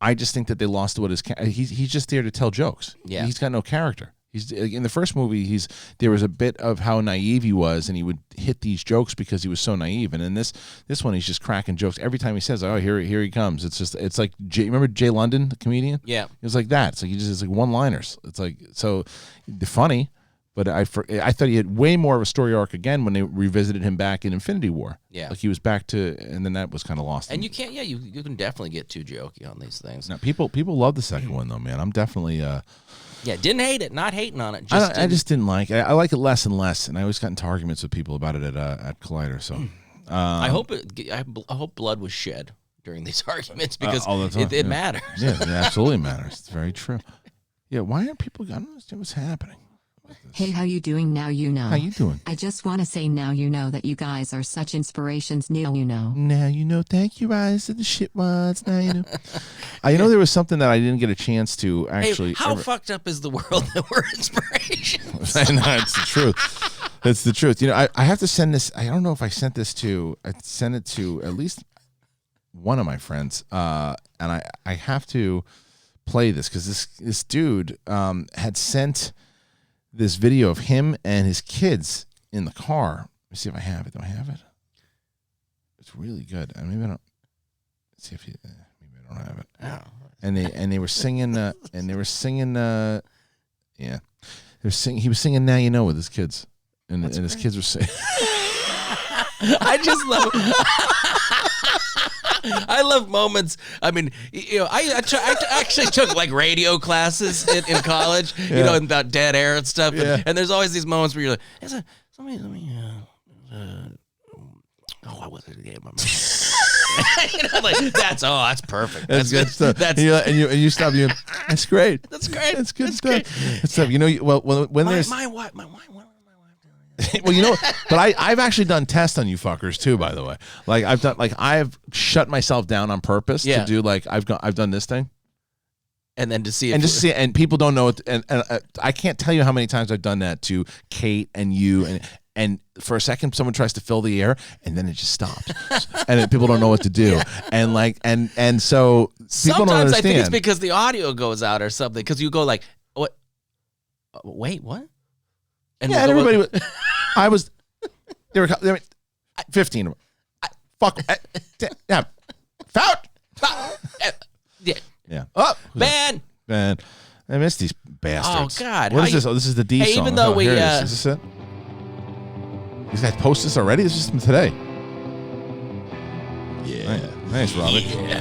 I just think that they lost what he's just there to tell jokes. Yeah. He's got no character. He's in the first movie. There was a bit of how naive he was, and he would hit these jokes because he was so naive. And in this one, he's just cracking jokes every time he says, "Oh, here he comes." It's like remember Jay London, the comedian? Yeah, it was like that. It's like it's like one-liners. It's like so they're funny. But I thought he had way more of a story arc again when they revisited him back in Infinity War. Yeah. Like he was back to, and then that was kind of lost. And you can't, you can definitely get too jokey on these things. Now, people love the second one, though, man. I'm definitely... didn't hate it, not hating on it. I just didn't like it. I like it less and less, and I always got into arguments with people about it at Collider, so... I hope blood was shed during these arguments because it matters. Yeah, it absolutely matters. It's very true. Yeah, why aren't people... I don't understand what's happening. Hey, how you doing now you know? How you doing? I just want to say now you know that you guys are such inspirations. Now you know. Now you know. Thank you, Rise to the shit ones. Now you know. You know there was something that I didn't get a chance to actually... Hey, how fucked up is the world that we're inspirations? I know, it's the truth. It's the truth. You know, I have to send this... I don't know if I sent this to... I sent it to at least one of my friends. And I have to play this because this dude had sent... this video of him and his kids in the car. Let me see if I have it. Do I have it? It's really good. Maybe I don't. Let's see if maybe I don't have it. Oh. And they were singing. Yeah, he was singing "Now You Know" with his kids, and his kids were singing. I just love. I love moments. I mean, I actually took like radio classes in college, about dead air and stuff. Yeah. And there's always these moments where you're like, what was it again? That's perfect. That's good stuff. And you stop. That's great. That's great. That's good stuff. That's stuff. When there's my wife. well, but I've actually done tests on you fuckers too, by the way. Like I've shut myself down on purpose to do I've done this thing. And then to see it. And people don't know it. And I can't tell you how many times I've done that to Kate and you. And for a second, someone tries to fill the air, and then it just stops. And then people don't know what to do. Yeah. And so people sometimes don't understand. I think it's because the audio goes out or something. Because you go like, what? Wait, what? And everybody there were 15 of them. Fuck. Yeah. Fout. Yeah. Yeah. Oh, man. I miss these bastards. Oh God. What is this? Oh, this is the D song. Even though here it is. Is this it? These guys post this already? This is from today. Yeah. Nice, Robert. Yeah.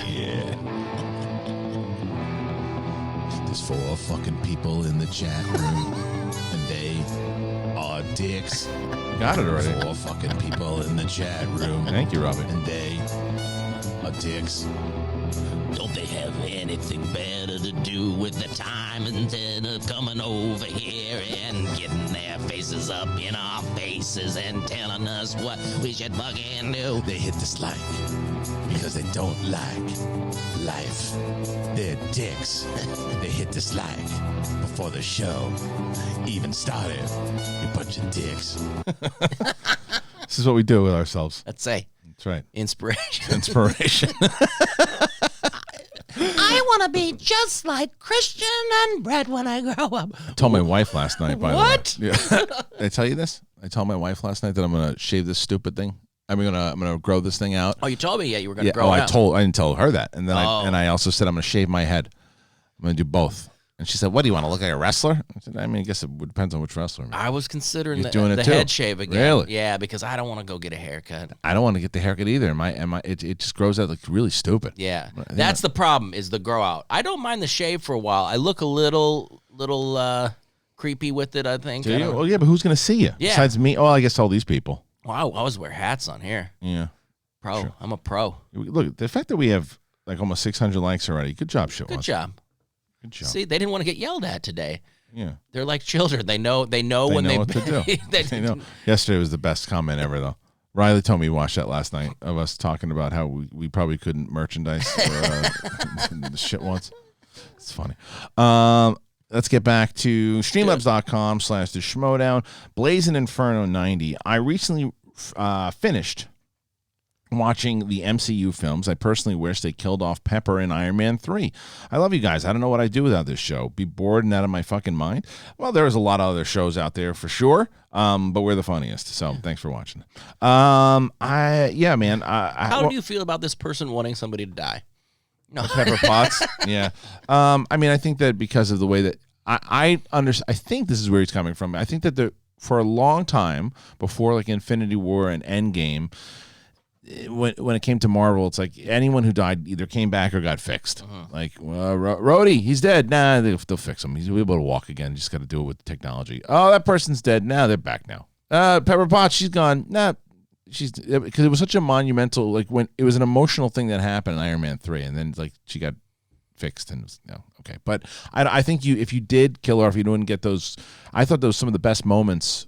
There's 4 fucking people in the chat room, and they are dicks. Got it already. 4 fucking people in the chat room. Thank you, Robert. And they are dicks. Don't they have anything better to do with the time instead of coming over here and getting their faces up in our faces and telling us what we should fucking do? They hit dislike because they don't like life. They're dicks. They hit dislike before the show even started. You bunch of dicks. This is what we do with ourselves. Let's say That's right. inspiration. Inspiration. I want to be just like Christian and Brett when I grow up. I told my wife last night, by What? the way. Yeah. Did I tell you this? I told my wife last night that I'm going to shave this stupid thing. I'm gonna grow this thing out. Oh, you told me you were going to grow Oh, it out. I didn't tell her that. And then I also said I'm going to shave my head. I'm going to do both. And she said, "What do you want to look like a wrestler?" I said, "I mean, I guess it depends on which wrestler." I was considering You're the doing it too? head shave again. Really? Yeah, because I don't want to go get a haircut. I don't want to get the haircut either. It just grows out like really stupid. Yeah, that's the problem is the grow out. I don't mind the shave for a while. I look a little creepy with it, I think. Do you? Well, yeah, but who's going to see you? Yeah. Besides me? Oh, I guess all these people. Well, I always wear hats on here. Yeah. Pro. Sure. I'm a pro. Look, the fact that we have like almost 600 likes already. Good job, Shit. Good job. Good job. See, they didn't want to get yelled at today. Yeah. They're like children. They know They when know they what to do. they They know. Yesterday was the best comment ever, though. Riley told me he watched that last night of us talking about how we probably couldn't merchandise the shit once. It's funny. Let's get back to streamlabs.com/the Schmodown. Blazing Inferno 90. I recently finished watching the MCU films. I personally wish they killed off Pepper in Iron Man 3. I love you guys. I don't know what I'd do without this show. Be bored and out of my fucking mind? Well, there's a lot of other shows out there for sure, but we're the funniest. So thanks for watching. Man. How do you feel about this person wanting somebody to die? No. Pepper Potts? Yeah. I mean, I think that because of the way that I think this is where he's coming from. I think that for a long time, before like Infinity War and Endgame, when it came to Marvel, it's like anyone who died either came back or got fixed. Like, Rhodey, he's dead. Nah, they'll fix him. He's able to walk again. Just got to do it with the technology. Oh, that person's dead. Now they're back now. Pepper Potts, she's gone. Nah, because it was such a monumental, like when it was an emotional thing that happened in Iron Man 3, and then like she got fixed and it was, okay. But I think if you did kill her, if you didn't get those, I thought those some of the best moments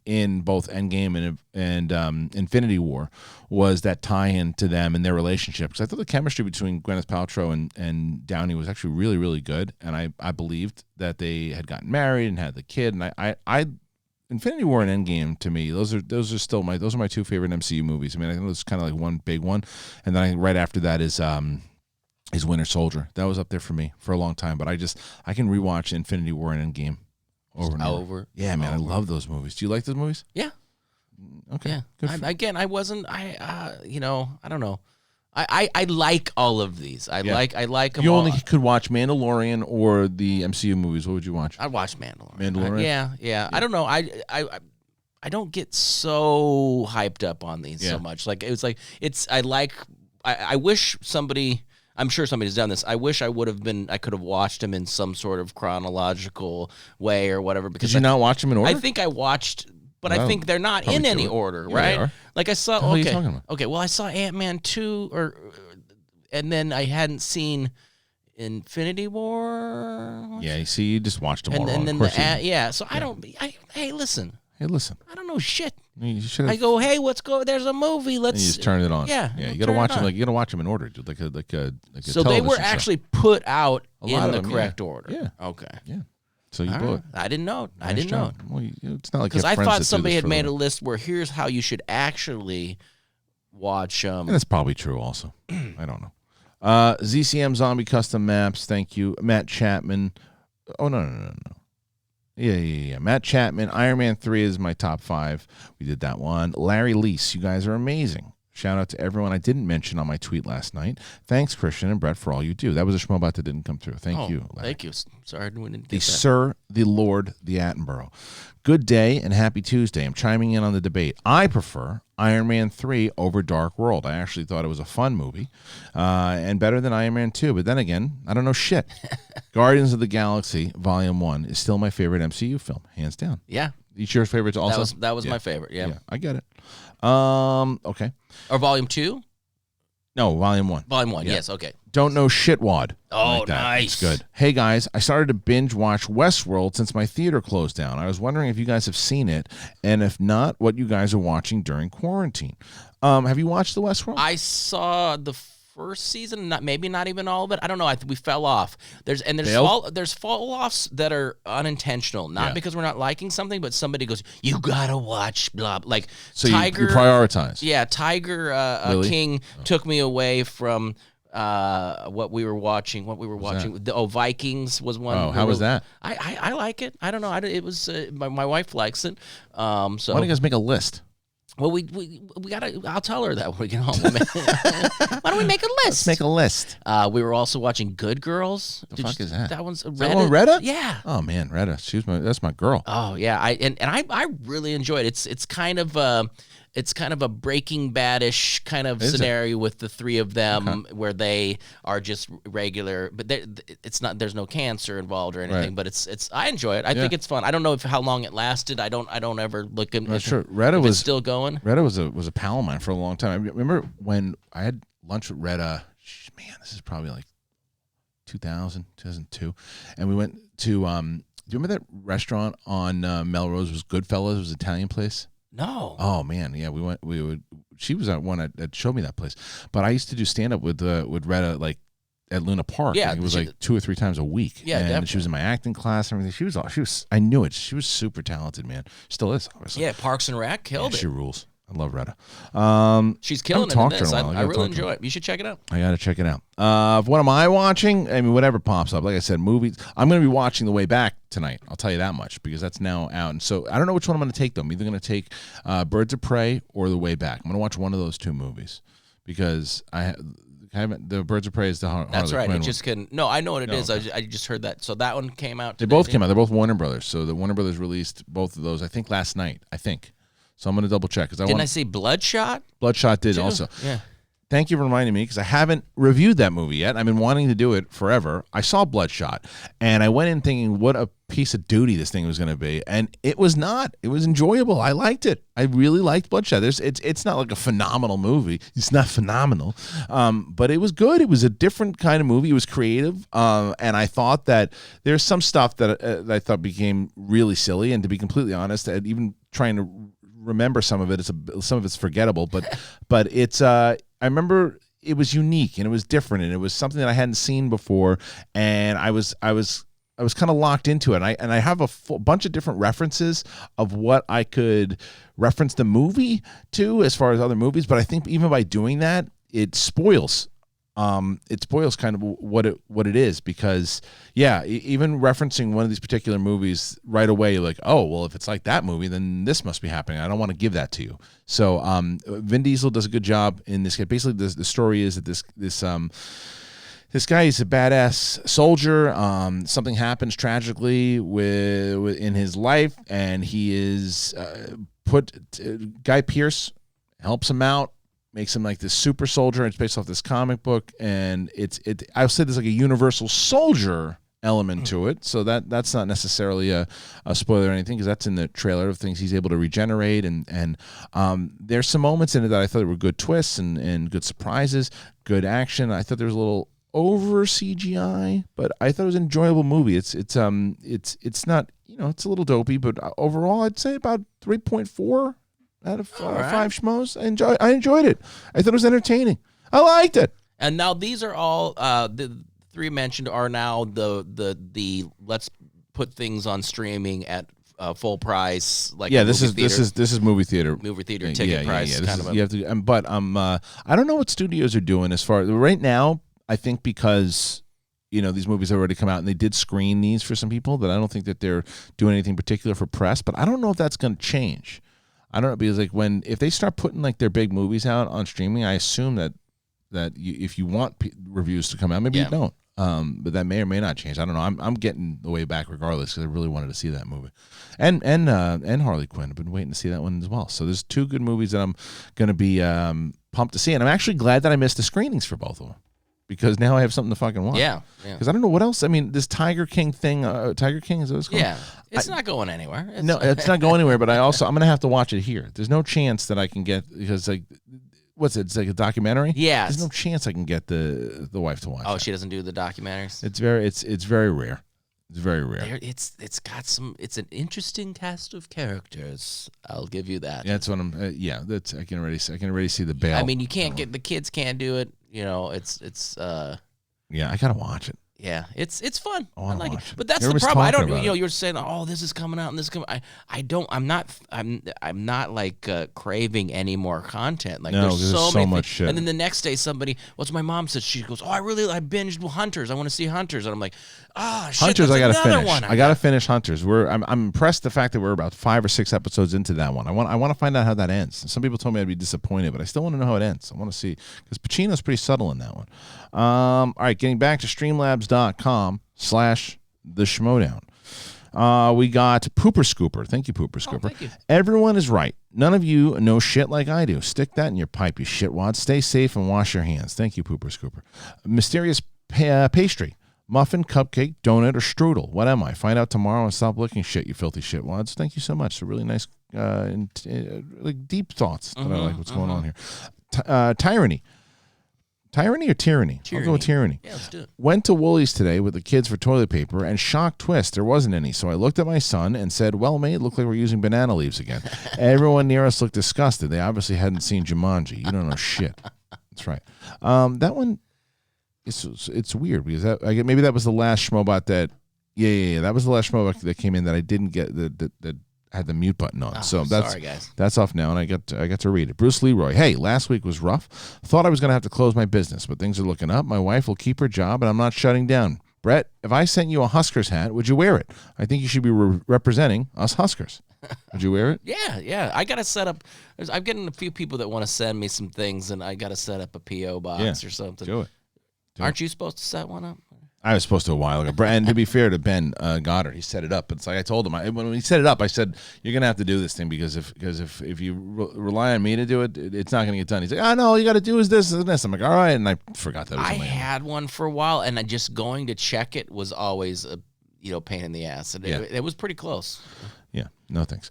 in both Endgame and Infinity War was that tie-in to them and their relationship. Because I thought the chemistry between Gwyneth Paltrow and Downey was actually really, really good, and I believed that they had gotten married and had the kid. And I Infinity War and Endgame, to me, those are still my two favorite MCU movies. I mean, I think it's kind of like one big one, and then right after that is Winter Soldier. That was up there for me for a long time. But I can rewatch Infinity War and Endgame over and over. Yeah, man, I love those movies. Do you like those movies? Yeah. Okay. Yeah. Good I wasn't. I don't know. I like all of these. I like them. You all. only could watch Mandalorian or the MCU movies. What would you watch? I'd watch Mandalorian. Mandalorian? Yeah. I don't know. I don't get so hyped up on these so much. Like it was like I wish somebody. I'm sure somebody's done this. I wish I could have watched them in some sort of chronological way or whatever. Because Did you not watch them in order? I think I watched, but I think they're not in any order, right? They are. Like I saw. What are you talking about? Okay. Well, I saw Ant-Man 2, and then I hadn't seen Infinity War. Yeah. You see, you just watched them all. And then So Yeah. I don't. Hey, listen. Hey, listen. I don't know shit. You should have. I go, hey, there's a movie. Let's. You just turn it on. Yeah. You gotta watch them. Like you gotta watch them in order, dude. Like a So they were television show. actually put out A lot in of the them, correct order. Yeah. Okay. Yeah. So you All blew right. it. I didn't know. Nice job. Well, it's not like Because I thought somebody had made a list where here's how you should actually watch them. And that's probably true also. I don't know. ZCM Zombie Custom Maps, thank you. Matt Chapman. Oh, no. Yeah. Matt Chapman, Iron Man 3 is my top 5. We did that one. Larry Lease, you guys are amazing. Shout out to everyone I didn't mention on my tweet last night. Thanks, Christian and Brett, for all you do. That was a schmobot that didn't come through. Thank you, Larry. Thank you. Sorry we didn't get The that. Sir, the Lord, the Attenborough. Good day and happy Tuesday. I'm chiming in on the debate. I prefer Iron Man 3 over Dark World. I actually thought it was a fun movie and better than Iron Man 2. But then again, I don't know shit. Guardians of the Galaxy Volume 1 is still my favorite MCU film, hands down. Yeah. Each your favorites also? That was my favorite, yeah. I get it. Okay. Or Volume 2? No, Volume 1. Volume 1, Yeah. yes, okay. don't know shitwad. Oh, Like that. nice. It's good. Hey, guys, I started to binge watch Westworld since my theater closed down. I was wondering if you guys have seen it, and if not, what you guys are watching during quarantine. Have you watched the Westworld? I saw the first season, maybe not even all of it. I don't know. I think we fell off. There's fall offs that are unintentional, not because we're not liking something, but somebody goes, "You gotta watch blah." Like so Tiger, you prioritize. Yeah, Tiger King took me away from what we were watching. Vikings was one. Oh, how was that? I like it. I don't know. It was my wife likes it. So why don't you guys make a list? Well, we gotta. I'll tell her that when we get home. Why don't we make a list? Let's make a list. We were also watching Good Girls. The fuck is that? That one's Retta. That one Retta? Yeah. Oh man, Retta. That's my girl. Oh yeah. I really enjoyed it. It's kind of a Breaking Bad-ish kind of scenario with the three of them where they are just regular, but it's not. There's no cancer involved or anything. Right. But I enjoy it. I think it's fun. I don't know how long it lasted. I don't ever look at. Not sure. Retta was still going. Retta was a pal of mine for a long time. I remember when I had lunch with Retta. Man, this is probably like 2002, and we went to. Do you remember that restaurant on Melrose? It was Goodfellas. It was an Italian place. No. Oh man, yeah, we went. She was that one that showed me that place. But I used to do stand up with Retta like at Luna Park. Yeah, it was like 2 or 3 times a week. Yeah, and definitely. She was in my acting class and everything. She was. I knew it. She was super talented, man. Still is, obviously. Yeah, Parks and Rec killed it. She rules. I love Retta. She's killing it in this. I really enjoy it. You should check it out. I got to check it out. What am I watching? I mean, whatever pops up. Like I said, movies. I'm going to be watching The Way Back tonight. I'll tell you that much because that's now out. And so I don't know which one I'm going to take, though. I'm either going to take Birds of Prey or The Way Back. I'm going to watch one of those 2 movies because I haven't. The Birds of Prey is the Harley That's right. Quinn It just couldn't. No, I know what it is. Okay. I just heard that. So that one came out. They both came out. They're both Warner Brothers. So the Warner Brothers released both of those, I think, last night. So I'm going to double check. Didn't I say Bloodshot? Bloodshot did also. Yeah. Thank you for reminding me because I haven't reviewed that movie yet. I've been wanting to do it forever. I saw Bloodshot, and I went in thinking what a piece of duty this thing was going to be, and it was not. It was enjoyable. I liked it. I really liked Bloodshot. It's not like a phenomenal movie. It's not phenomenal, but it was good. It was a different kind of movie. It was creative, and I thought that there's some stuff that I thought became really silly, and to be completely honest, even trying to remember some of it, some of it's forgettable, but it's I remember it was unique and it was different and it was something that I hadn't seen before, and I was kind of locked into it. And I have a bunch of different references of what I could reference the movie to as far as other movies, but I think even by doing that, it spoils kind of what it is because even referencing one of these particular movies right away, you're like, oh well, if it's like that movie, then this must be happening. I don't want to give that to you. So Vin Diesel does a good job in this. Basically, the story is that this guy is a badass soldier. Something happens tragically in his life, and he is Guy Pearce helps him out. Makes him like this super soldier. It's based off this comic book, and I would say there's like a universal soldier element to it. So that's not necessarily a spoiler or anything because that's in the trailer of things he's able to regenerate, and there's some moments in it that I thought were good twists and good surprises, good action. I thought there was a little over CGI, but I thought it was an enjoyable movie. It's not, it's a little dopey, but overall I'd say about 3.4. out of 5 schmoes. I enjoyed it. I thought it was entertaining. I liked it. And now these are all the 3 mentioned are now the let's put things on streaming at full price. Like this is movie theater ticket price. You have to. But I don't know what studios are doing as far right now. I think because these movies have already come out and they did screen these for some people, that I don't think that they're doing anything particular for press. But I don't know if that's going to change. I don't know, because if they start putting like their big movies out on streaming, I assume that if you want reviews to come out, maybe you don't. But that may or may not change. I don't know. I'm getting The Way Back regardless because I really wanted to see that movie, and Harley Quinn. I've been waiting to see that one as well. So there's 2 good movies that I'm going to be pumped to see, and I'm actually glad that I missed the screenings for both of them. Because now I have something to fucking watch. Yeah. Because I don't know what else. I mean, this Tiger King thing. Tiger King, is what it's called? Yeah. It's not going anywhere. It's not going anywhere. But I'm going to have to watch it here. There's no chance that I can get, because like What's it? It's like a documentary. Yeah. There's no chance I can get the wife to watch. Oh, that. she doesn't do the documentaries. It's very rare. It's very rare. It's got some. It's an interesting cast of characters. I'll give you that. Yeah, that's what I'm. That's I can already see the bail. I mean, you can't get the kids can't do it. You know, it's. Yeah, I gotta watch it. Yeah, it's fun. Oh, I like it. watch it. But that's Everybody's the problem. I talking don't. about You know, it. you're saying, oh, this is coming out and this is coming. I don't. I'm not like craving any more content. Like No, there's there's so so many much things. shit. And then the next day, somebody. What's my mom said? She goes, oh, I binged Hunters. I want to see Hunters. And I'm like, shit. Hunters, that's I gotta another finish. one I gotta finish Hunters. I'm impressed the fact that we're about 5 or 6 episodes into that one. I want to find out how that ends. Some people told me I'd be disappointed, but I still want to know how it ends. I want to see because Pacino's pretty subtle in that one. All right, getting back to streamlabs.com/the Schmodown. We got Pooper Scooper. Thank you, Pooper Scooper. thank you. Everyone is right. None of you know shit like I do. Stick that in your pipe, you shitwad. Stay safe and wash your hands. Thank you, Pooper Scooper. Mysterious pastry. Muffin, cupcake, donut, or strudel. What am I? Find out tomorrow and stop looking shit, you filthy shitwads. Thank you so much. It's a really nice, like deep thoughts that I like what's going on here. Tyranny. Tyranny or tyranny? I'll go with tyranny. Yeah, let's do it. Went to Woolies today with the kids for toilet paper, and shock twist, there wasn't any. So I looked at my son and said, well, mate, it looked like we're using banana leaves again. Everyone near us looked disgusted. They obviously hadn't seen Jumanji. You don't know shit. That's right. That one, it's weird because maybe that was the last Schmobot that, yeah. That was the last Schmobot that came in that I didn't get, that had the mute button on. So sorry, guys. That's off now, and I got to read it. Bruce Leroy. Hey, last week was rough. Thought I was going to have to close my business, but things are looking up. My wife will keep her job, and I'm not shutting down. Brett, if I sent you a Huskers hat, would you wear it? I think you should be representing us Huskers. Would you wear it? Yeah. I got to set up. I'm getting a few people that want to send me some things, and I got to set up a P.O. box or something. Do it. Aren't you supposed to set one up? I was supposed to a while ago. And to be fair to Ben Goddard, he set it up. It's like I told him when he set it up, I said, you're going to have to do this thing because if you rely on me to do it, it's not going to get done. He's like, no, all you got to do is this and this. I'm like, all right. And I forgot that. I had one for a while, and just going to check it was always a pain in the ass. And it was pretty close. Yeah, no thanks.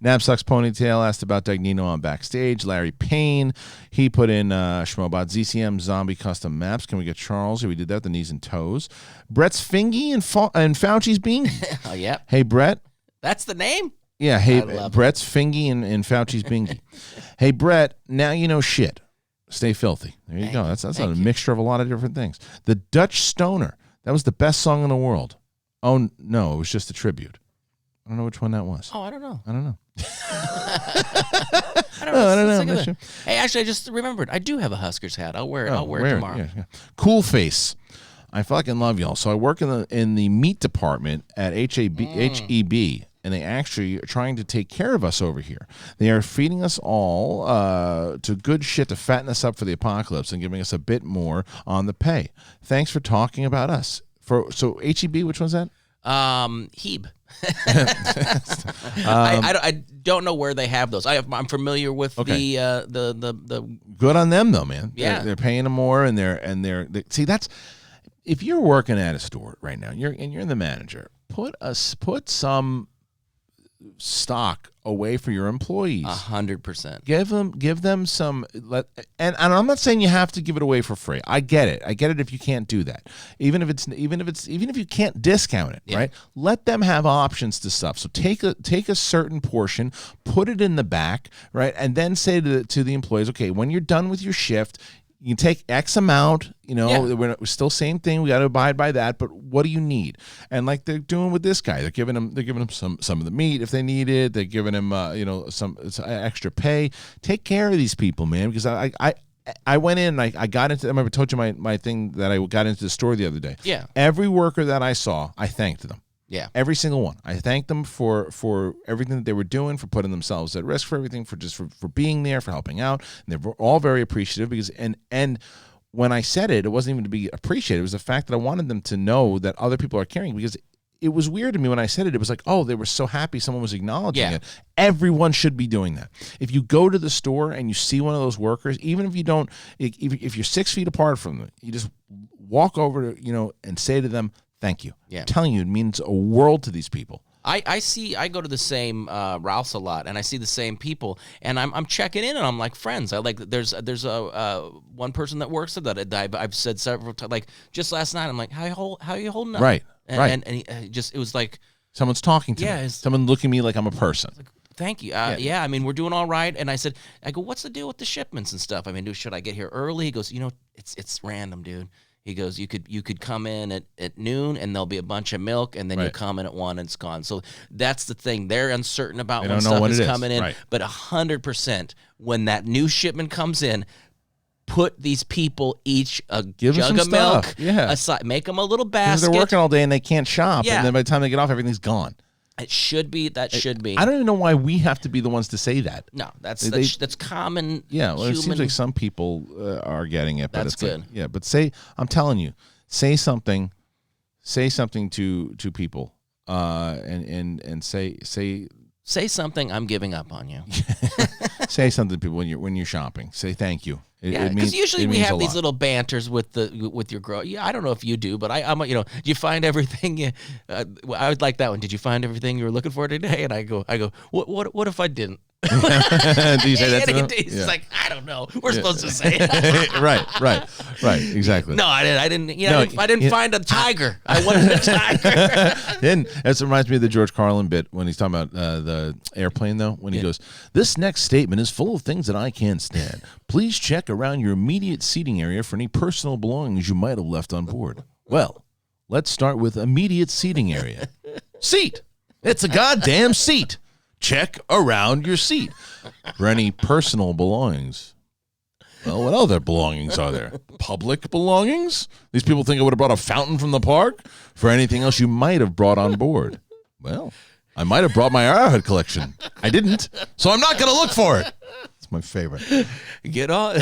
Knapsack's Ponytail asked about Dagnino on Backstage. Larry Payne, he put in Schmobot ZCM Zombie Custom Maps. Can we get Charles? We did that, the knees and toes. Brett's Fingy and Fauci's Bingy. Oh, yeah. Hey, Brett. That's the name? Yeah, hey, Brett's Fingy and Fauci's Bingy. Hey, Brett, now you know shit. Stay filthy. There you go. That's a mixture of a lot of different things. The Dutch Stoner. That was the best song in the world. Oh, no, it was just a tribute. I don't know which one that was. Oh, I don't know. I don't know. I don't know. Hey, actually, I just remembered. I do have a Huskers hat. I'll wear it. I'll wear it tomorrow. Yeah. Cool Face. I fucking love y'all. So I work in the meat department at HEB, and they actually are trying to take care of us over here. They are feeding us all to good shit to fatten us up for the apocalypse and giving us a bit more on the pay. Thanks for talking about us. So HEB, which one's that? Hebe. I don't know where they have those. I'm familiar with the. Good on them though, man. Yeah, they're paying them more, and they're see that's if you're working at a store right now, you're the manager. Put some stock away for your employees. 100%. Give them some. And I'm not saying you have to give it away for free. I get it if you can't do that. Even if you can't discount it, right? Let them have options to stuff. So take a certain portion, put it in the back, right, and then say to the employees, okay, when you're done with your shift, you can take X amount, we're still same thing. We got to abide by that. But what do you need? And like they're doing with this guy, they're giving him some of the meat if they need it. They're giving him some extra pay. Take care of these people, man. Because I went in and I got into. I remember I told you my thing that I got into the store the other day. Yeah. Every worker that I saw, I thanked them. Yeah. Every single one. I thanked them for everything that they were doing, for putting themselves at risk, for everything, for being there, for helping out. And they were all very appreciative because and when I said it wasn't even to be appreciated. It was the fact that I wanted them to know that other people are caring, because it was weird to me when I said it. It was like, oh, they were so happy someone was acknowledging it. Everyone should be doing that. If you go to the store and you see one of those workers, even if you don't, if you're 6 feet apart from them, you just walk over to, and say to them, thank you. Yeah. I'm telling you, it means a world to these people. I go to the same Ralph's a lot, and I see the same people, and I'm checking in, and I'm like friends. I like there's a one person that works at that I've said several times, like just last night. I'm like, how are you holding up? Right, right. And it was like someone's talking to me. Someone looking at me like I'm a person. Like, thank you. Yeah, I mean, we're doing all right. And I go, what's the deal with the shipments and stuff? I mean, should I get here early? He goes, it's random, dude. He goes, you could come in at noon and there'll be a bunch of milk, and then you come in at 1 and it's gone. So that's the thing. They're uncertain about when stuff is coming in. Right. But 100%, when that new shipment comes in, put these people each a jug of milk aside. Make them a little basket. Because they're working all day and they can't shop. Yeah. And then by the time they get off, everything's gone. It should be. That should be. I don't even know why we have to be the ones to say that. No, that's common. Yeah, well, it seems like some people are getting it, but it's good. Like, but I'm telling you, say something to people, and say something. I'm giving up on you. Say something to people when you're shopping. Say thank you. Because usually we have these little banters with your girl. Yeah, I don't know if you do, but I'm did you find everything? I would like that one. Did you find everything you were looking for today? And I go, what if I didn't? Do you say that to them? He's like, I don't know. We're supposed to say it. right, exactly. No, I didn't. I didn't find a tiger. I wanted a tiger. Then that reminds me of the George Carlin bit when he's talking about the airplane, though. When he goes, "This next statement is full of things that I can't stand. Please check around your immediate seating area for any personal belongings you might have left on board." Well, let's start with immediate seating area. Seat. It's a goddamn seat. Check around your seat for any personal belongings. Well, what other belongings are there? Public belongings? These people think I would have brought a fountain from the park? For anything else you might have brought on board? Well, I might have brought my Arrowhead collection. I didn't, so I'm not going to look for it. It's my favorite. Get on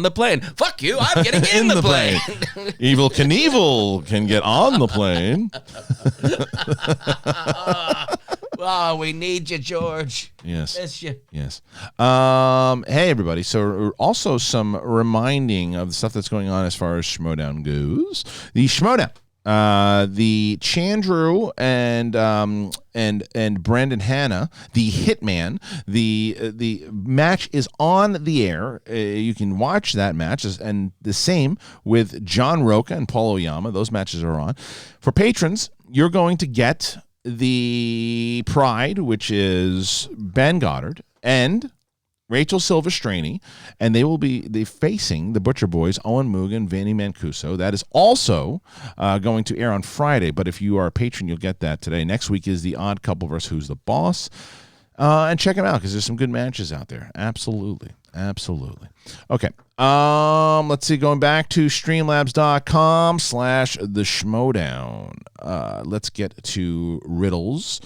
the plane. Fuck you, I'm getting in the plane. Evil Knievel can get on the plane. Oh, we need you, George. Yes. Miss you. Yes. Hey, everybody. So also some reminding of the stuff that's going on as far as Schmodown goes. The Schmodown. The Chandru and Brendan Hanna, the Hitman, the match is on the air. You can watch that match, and the same with John Roca and Paul Oyama. Those matches are on. For patrons, you're going to get the Pride, which is Ben Goddard and Rachel Silvestrini, and they will be facing the Butcher Boys, Owen Moog and Vanny Mancuso. That is also going to air on Friday, but if you are a patron, you'll get that today. Next week is the Odd Couple versus Who's the Boss. And check them out because there's some good matches out there. Absolutely. Okay. Let's see. Going back to streamlabs.com/the Schmodown. Let's get to Riddles.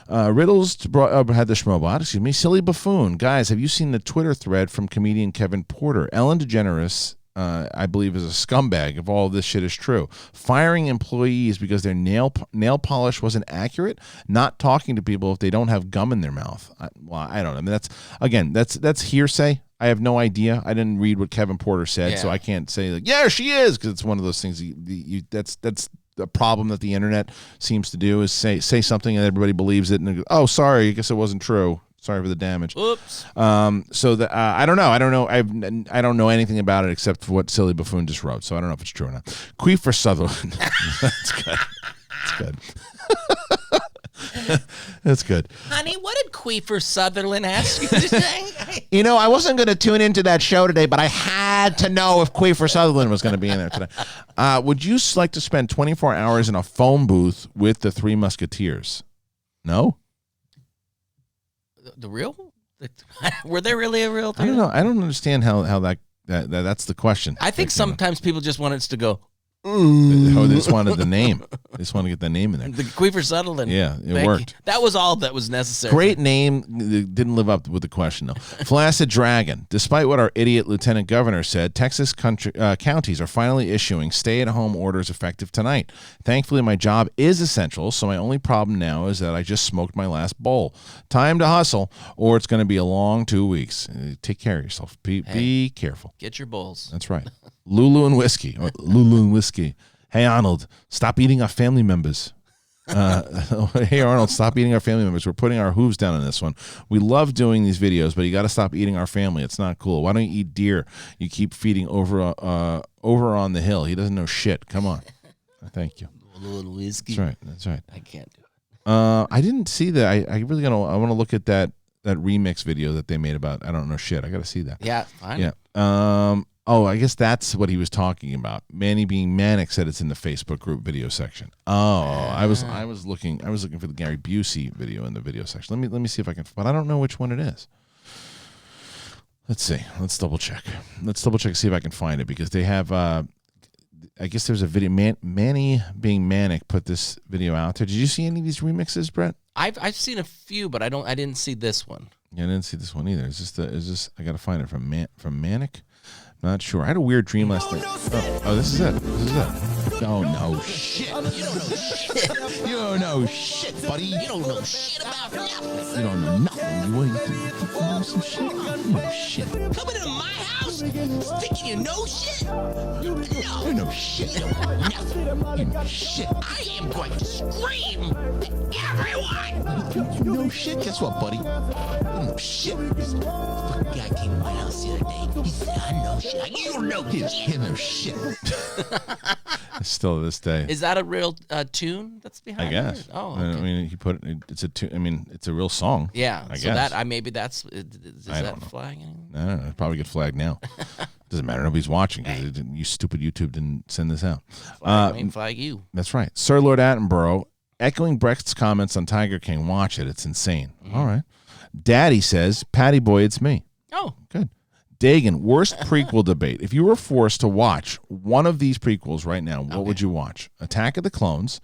Riddles had the Schmobot. Excuse me. Silly Buffoon. Guys, have you seen the Twitter thread from comedian Kevin Porter? Ellen DeGeneres, I believe, is a scumbag if all of this shit is true. Firing employees because their nail polish wasn't accurate. Not talking to people if they don't have gum in their mouth. I don't know. I mean, that's hearsay. I have no idea. I didn't read what Kevin Porter said, so I can't say like, yeah, she is, because it's one of those things. That's the problem that the internet seems to do is say something and everybody believes it and goes, oh, sorry, I guess it wasn't true. Sorry for the damage. Oops. So I don't know. I don't know anything about it except for what Silly Buffoon just wrote. So I don't know if it's true or not. Queefer Sutherland. That's good. That's good. That's good. Honey, what did Queefer Sutherland ask you to say? I wasn't going to tune into that show today, but I had to know if Queefer Sutherland was going to be in there today. Would you like to spend 24 hours in a phone booth with the Three Musketeers? No? The real? Were they really a real thing? I don't know. I don't understand how that's the question. I think sometimes people just want us to go, they just wanted the name. They just wanted to get the name in there. The Queefer Sutherland. Yeah, it worked. That was all that was necessary. Great name. Didn't live up with the question, though. Flaccid Dragon. Despite what our idiot lieutenant governor said, Texas counties are finally issuing stay-at-home orders effective tonight. Thankfully, my job is essential, so my only problem now is that I just smoked my last bowl. Time to hustle, or it's going to be a long 2 weeks. Take care of yourself. Be careful. Get your bowls. That's right. Lulu and whiskey. Hey, Arnold, stop eating our family members. Hey, Arnold, stop eating our family members. We're putting our hooves down on this one. We love doing these videos, but you got to stop eating our family. It's not cool. Why don't you eat deer? You keep feeding over on the hill. He doesn't know shit. Come on. Thank you. A little whiskey. That's right. I can't do it. I didn't see that. I really I want to look at that remix video that they made about I don't know shit. I got to see that. Yeah, fine. Yeah. Oh, I guess that's what he was talking about. Manny being manic said it's in the Facebook group video section. Oh, I was looking for the Gary Busey video in the video section. Let me see if I can, but I don't know which one it is. Let's see. Let's double check. See if I can find it because they have. I guess there's a video. Manny being manic put this video out there. Did you see any of these remixes, Brett? I've seen a few, but I didn't see this one. Yeah, I didn't see this one either. Is this? I gotta find it from Manic. Not sure. I had a weird dream last night. Oh, this is it. Oh, no shit. You don't know shit, buddy. You don't know shit about nothing. You don't know nothing. You know some shit? You know shit. Coming into my house, thinking you know shit? No. You know shit. You know nothing. You know shit. I am going to scream at everyone. You know shit? Guess what, buddy? You know shit. The guy came to my house the other day. He said, I know shit. You don't know shit. You know shit. Still to this day. Is that a real tune that's behind it? I guess. Oh, okay. I mean, he put it. It's a tune. I mean, it's a real song. Yeah. I so guess. maybe that's is that flagging? I don't know. It'd probably get flagged now. Doesn't matter. Nobody's watching. Hey. You stupid YouTube didn't send this out. Flag you. That's right. Sir Lord Attenborough, echoing Brecht's comments on Tiger King. Watch it. It's insane. All right. Daddy says, Patty Boy, it's me. Oh. Good. Dagan, worst prequel debate. If you were forced to watch one of these prequels right now, what would you watch? Attack of the Clones,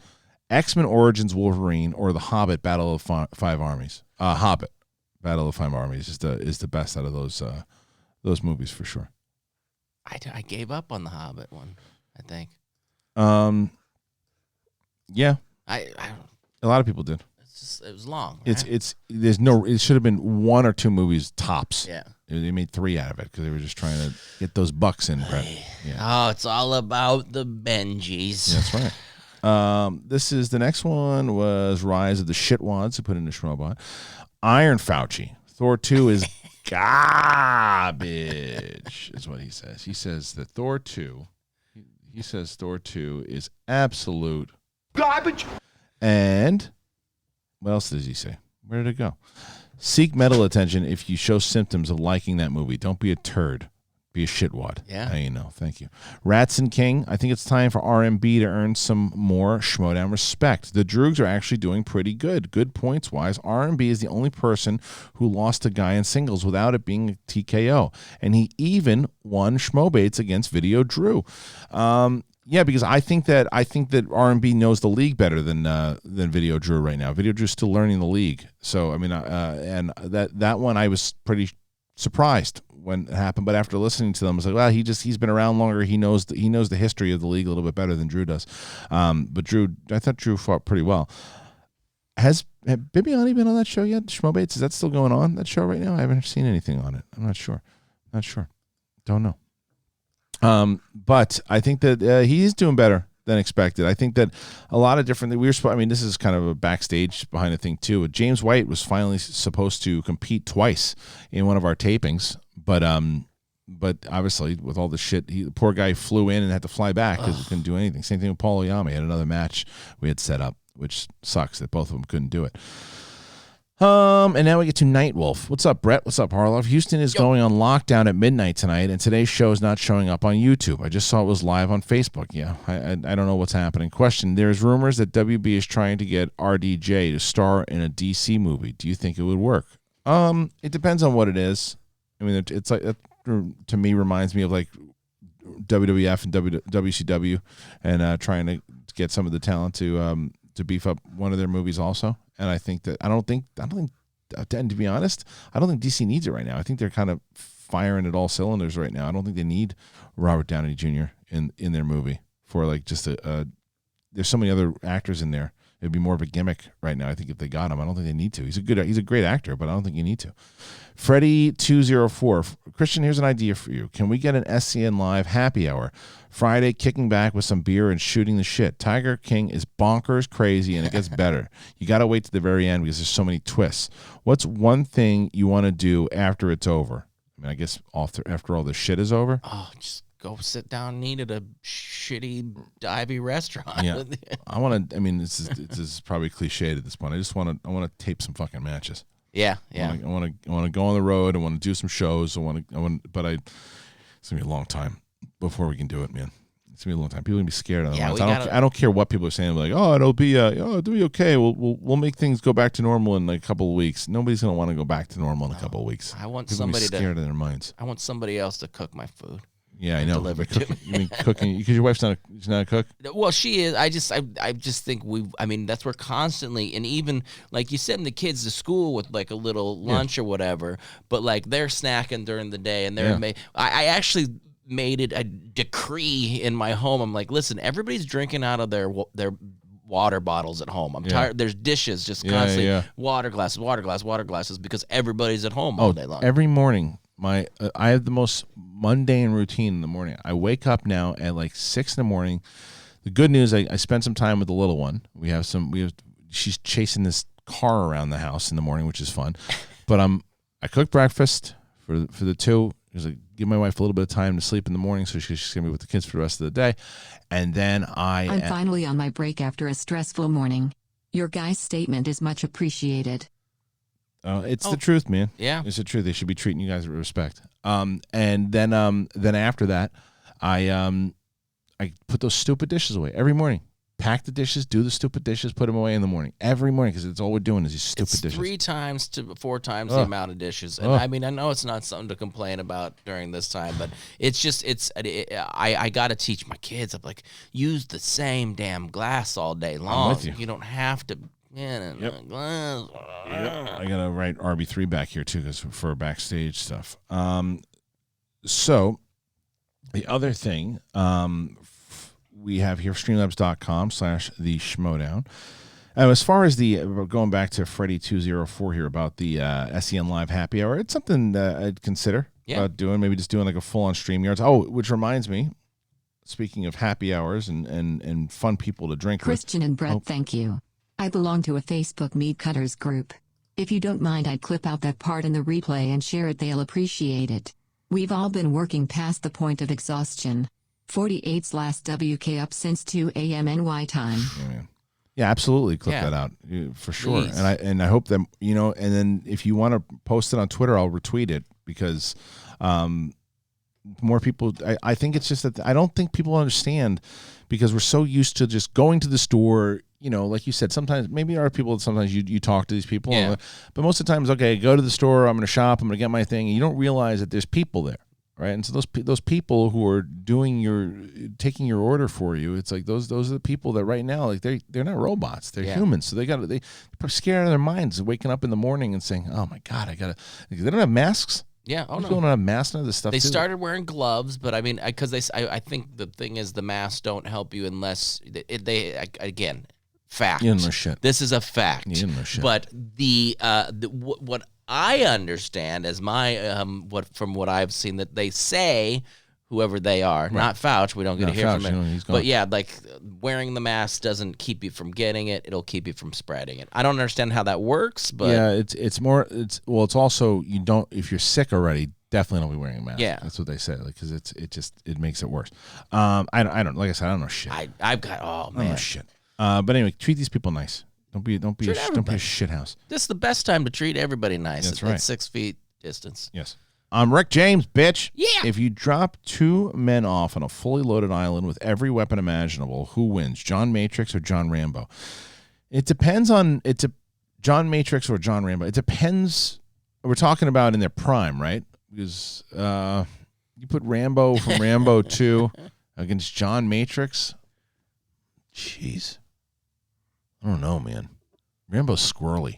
X-Men Origins Wolverine, or The Hobbit Battle of Five Armies? Hobbit Battle of Five Armies is the best out of those movies for sure. I gave up on the Hobbit one, I think. Yeah. I A lot of people did. it was long. It Right? should have been one or two movies tops. Yeah. They made 3 out of it because they were just trying to get those bucks in, Brett. Yeah. Oh, it's all about the Benjis. That's right. This is the next one was Rise of the Shitwads, who put in the Schmobot. Iron Fauci. Thor 2 is garbage, is what he says. He says that Thor 2 is absolute Garbage. And what else does he say? Where did it go? Seek medical attention if you show symptoms of liking that movie. Don't be a turd. Be a shitwad. Yeah. Now you know. Thank you. Ratson King, I think it's time for RMB to earn some more Schmodown respect. The Droogs are actually doing pretty good. Good points-wise. RMB is the only person who lost a guy in singles without it being a TKO. And he even won Schmobates against Video Drew. Yeah, because I think that R&B knows the league better than Video Drew right now. Video Drew's still learning the league, so I mean, and that one I was pretty surprised when it happened. But after listening to them, I was like, well, he's been around longer. He knows the history of the league a little bit better than Drew does. But I thought Drew fought pretty well. Has Bibiani been on that show yet? Schmobates, is that still going on, that show right now? I haven't seen anything on it. I'm not sure. Don't know. But I think that he's doing better than expected. I think that a lot of different. This is kind of a backstage behind the thing too. James White was finally supposed to compete twice in one of our tapings, but obviously with all the shit, the poor guy flew in and had to fly back because he couldn't do anything. Same thing with Paul Oyama. He had another match we had set up, which sucks that both of them couldn't do it. And now we get to Nightwolf. What's up, Brett? What's up, Harloff? Houston is going on lockdown at midnight tonight, and today's show is not showing up on YouTube. I just saw it was live on Facebook. Yeah, I don't know what's happening. Question, there's rumors that WB is trying to get RDJ to star in a DC movie. Do you think it would work? It depends on what it is. I mean, it's like, to me, reminds me of like WWF and WCW and trying to get some of the talent to beef up one of their movies also. And I think that I don't think, and to be honest, I don't think DC needs it right now. I think they're kind of firing at all cylinders right now. I don't think they need Robert Downey Jr. in their movie for like just there's so many other actors in there. It'd be more of a gimmick right now. I think if they got him, I don't think they need to. He's a great actor, but I don't think you need to. Freddie204, Christian, here's an idea for you. Can we get an SEN Live happy hour? Friday, kicking back with some beer and shooting the shit. Tiger King is bonkers crazy, and it gets better. You got to wait to the very end because there's so many twists. What's one thing you want to do after it's over? I mean, I guess after all this shit is over. Oh, just go sit down and eat at a shitty, divey restaurant. Yeah, I want to. I mean, this is probably cliched at this point. I want to tape some fucking matches. Yeah. I want to go on the road. I want to do some shows. But it's gonna be a long time before we can do it, man. It's gonna be a long time. People are gonna be scared. I don't care what people are saying. Like, oh, it'll be okay. We'll make things go back to normal in like a couple of weeks. Nobody's gonna want to go back to normal in a couple of weeks. I want people somebody scared in their minds. I want somebody else to cook my food. Yeah, I know. Delivered to me. You mean cooking? Because your wife's not a cook. Well, she is. I just think that's where constantly, and even like you send the kids to school with like a little lunch or whatever, but like they're snacking during the day, and I actually made it a decree in my home. I'm like, listen, everybody's drinking out of their water bottles at home. I'm tired. There's dishes just constantly, water glasses, because everybody's at home all day long. Every morning. I have the most mundane routine in the morning. I wake up now at like 6 in the morning. The good news, I spent some time with the little one. She's chasing this car around the house in the morning, which is fun. But I cook breakfast for the two. Because I give my wife a little bit of time to sleep in the morning, so she's gonna be with the kids for the rest of the day. And then I'm finally on my break after a stressful morning. Your guy's statement is much appreciated. It's the truth, man. Yeah, it's the truth. They should be treating you guys with respect. And then after that, I put those stupid dishes away every morning. Pack the dishes, do the stupid dishes, put them away in the morning every morning because it's all we're doing is these stupid dishes. 3 times to 4 times the amount of dishes. And I mean, I know it's not something to complain about during this time, but it's just I got to teach my kids. I'm like, use the same damn glass all day long. I'm with you. You don't have to. Glass. I gotta write RB3 back here too, because for backstage stuff. So the other thing we have here, streamlabs.com/the Schmodown. As far as going back to Freddie204 here about the SEN Live Happy Hour, it's something I'd consider about doing. Maybe just doing like a full on StreamYards. Oh, which reminds me, speaking of happy hours and fun people to drink Christian with. and Brett, thank you. I belong to a Facebook Meat Cutters group. If you don't mind, I'd clip out that part in the replay and share it. They'll appreciate it. We've all been working past the point of exhaustion. 48's last WK up since 2 a.m. NY time. Yeah, absolutely. Clip that out for sure. Please. And I hope that, and then if you want to post it on Twitter, I'll retweet it because more people, I think it's just that I don't think people understand because we're so used to just going to the store. Like you said, sometimes maybe there are people that sometimes you talk to these people, but most of the times, okay, go to the store, I'm going to shop, I'm going to get my thing, and you don't realize that there's people there, right? And so those people who are taking your order for you, it's like those are the people that right now, like they're not robots, they're humans, so they're scared out of their minds, waking up in the morning and saying, oh my God, they don't have masks. Yeah, people don't have masks and this stuff. They started wearing gloves, but I mean, because I think the thing is the masks don't help you unless they again. Fact. You know shit. This is a fact. You know shit. But what I understand as my from what I've seen that they say, whoever they are, not Fauci, we don't get to hear from him. But yeah, like wearing the mask doesn't keep you from getting it; it'll keep you from spreading it. I don't understand how that works, but yeah, it's also you don't if you're sick already. Definitely don't be wearing a mask. Yeah, that's what they say. Like, because it makes it worse. I don't like I said I don't know shit. I've got I don't know shit. But anyway, treat these people nice. Don't be a shit house. This is the best time to treat everybody nice. That's right. At 6 feet distance. Yes. I'm Rick James, bitch. Yeah. If you drop 2 men off on a fully loaded island with every weapon imaginable, who wins, John Matrix or John Rambo? It depends on John Matrix or John Rambo. It depends. We're talking about in their prime, right? Because you put Rambo from Rambo 2 against John Matrix. Jeez. I don't know, man. Rambo's squirrely.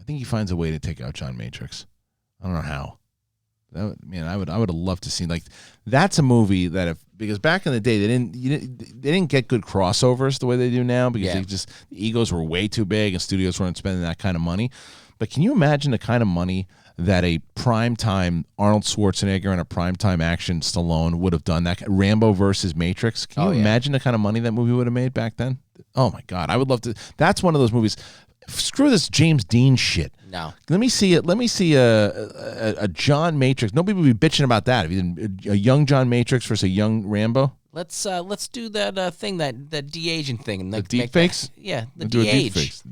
I think he finds a way to take out John Matrix. I don't know how. I would have loved to see, like, that's a movie that if because back in the day they didn't get good crossovers the way they do now because the egos were way too big and studios weren't spending that kind of money. But can you imagine the kind of money that a primetime Arnold Schwarzenegger and a primetime action Stallone would have done? That Rambo versus Matrix. Can you imagine the kind of money that movie would have made back then? Oh my God, I would love to. That's one of those movies. Screw this James Dean shit. No. Let me see it. Let me see a John Matrix. Nobody would be bitching about that. If you did a young John Matrix versus a young Rambo. Let's do that thing, that de-aging thing. And the deep fakes? Yeah, the do de-age.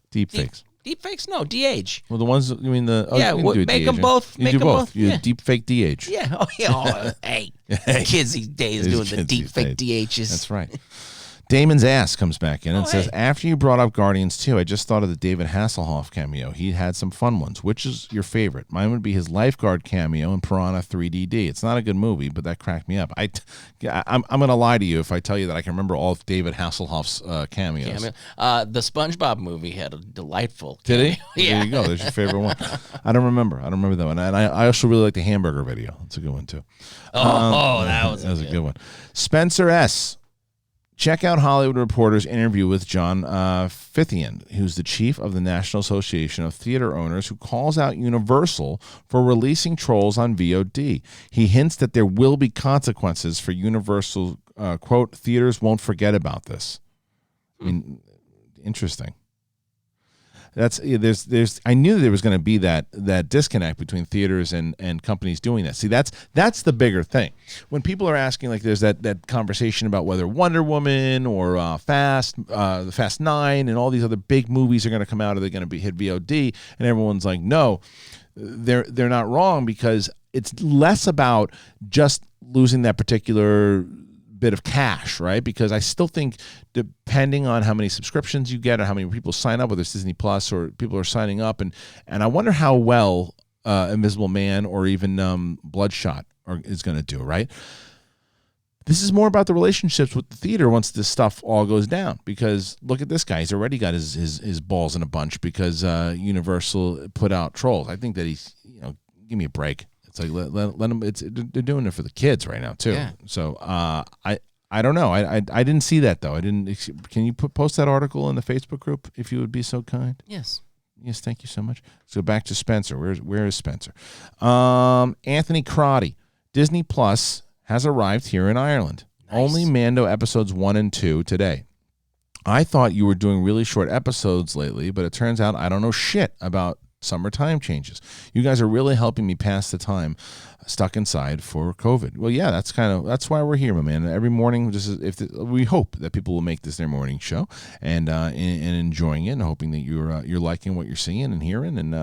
Deep fakes. Deep fakes? No, de-age. Well, the ones, you mean the... yeah, you can do make them both. You do both. You deep fake de-age. Yeah. Oh, yeah. Oh, hey. Kids these days doing the deep fake de-ages. That's right. Damon's ass comes back in and says, after you brought up Guardians 2, I just thought of the David Hasselhoff cameo. He had some fun ones. Which is your favorite? Mine would be his lifeguard cameo in Piranha 3DD. It's not a good movie, but that cracked me up. I'm going to lie to you if I tell you that I can remember all of David Hasselhoff's cameos. The SpongeBob movie had a delightful cameo. Did he? Yeah. There you go. There's your favorite one. I don't remember that one. And I also really like the hamburger video. That's a good one, too. That was a good one. Spencer S. Check out Hollywood Reporter's interview with John Fithian, who's the chief of the National Association of Theater Owners, who calls out Universal for releasing Trolls on VOD. He hints that there will be consequences for Universal, quote, theaters won't forget about this. I mean, interesting. There's I knew there was going to be that disconnect between theaters and companies doing that. See, that's the bigger thing. When people are asking, like, there's that conversation about whether Wonder Woman or the Fast 9 and all these other big movies are going to come out, or they're going to be hit VOD, and everyone's like, no, they're not wrong, because it's less about just losing that particular bit of cash, right? Because I still think, depending on how many subscriptions you get or how many people sign up, whether it's Disney Plus or people are signing up, and I wonder how well Invisible Man or even Bloodshot is going to do, right? This is more about the relationships with the theater once this stuff all goes down, because look at this guy. He's already got his balls in a bunch because Universal put out Trolls. I think that he's, give me a break. It's like let them. They're doing it for the kids right now too. Yeah. So I don't know. I didn't see that though. I didn't. Can you post that article in the Facebook group if you would be so kind? Yes. Yes. Thank you so much. So back to Spencer. Where is Spencer? Anthony Crotty. Disney Plus has arrived here in Ireland. Nice. Only Mando episodes 1 and 2 today. I thought you were doing really short episodes lately, but it turns out I don't know shit about summer time changes. You guys are really helping me pass the time stuck inside for COVID. Well, yeah, that's why we're here, my man. Every morning, we hope that people will make this their morning show and enjoying it, and hoping that you're liking what you're seeing and hearing, and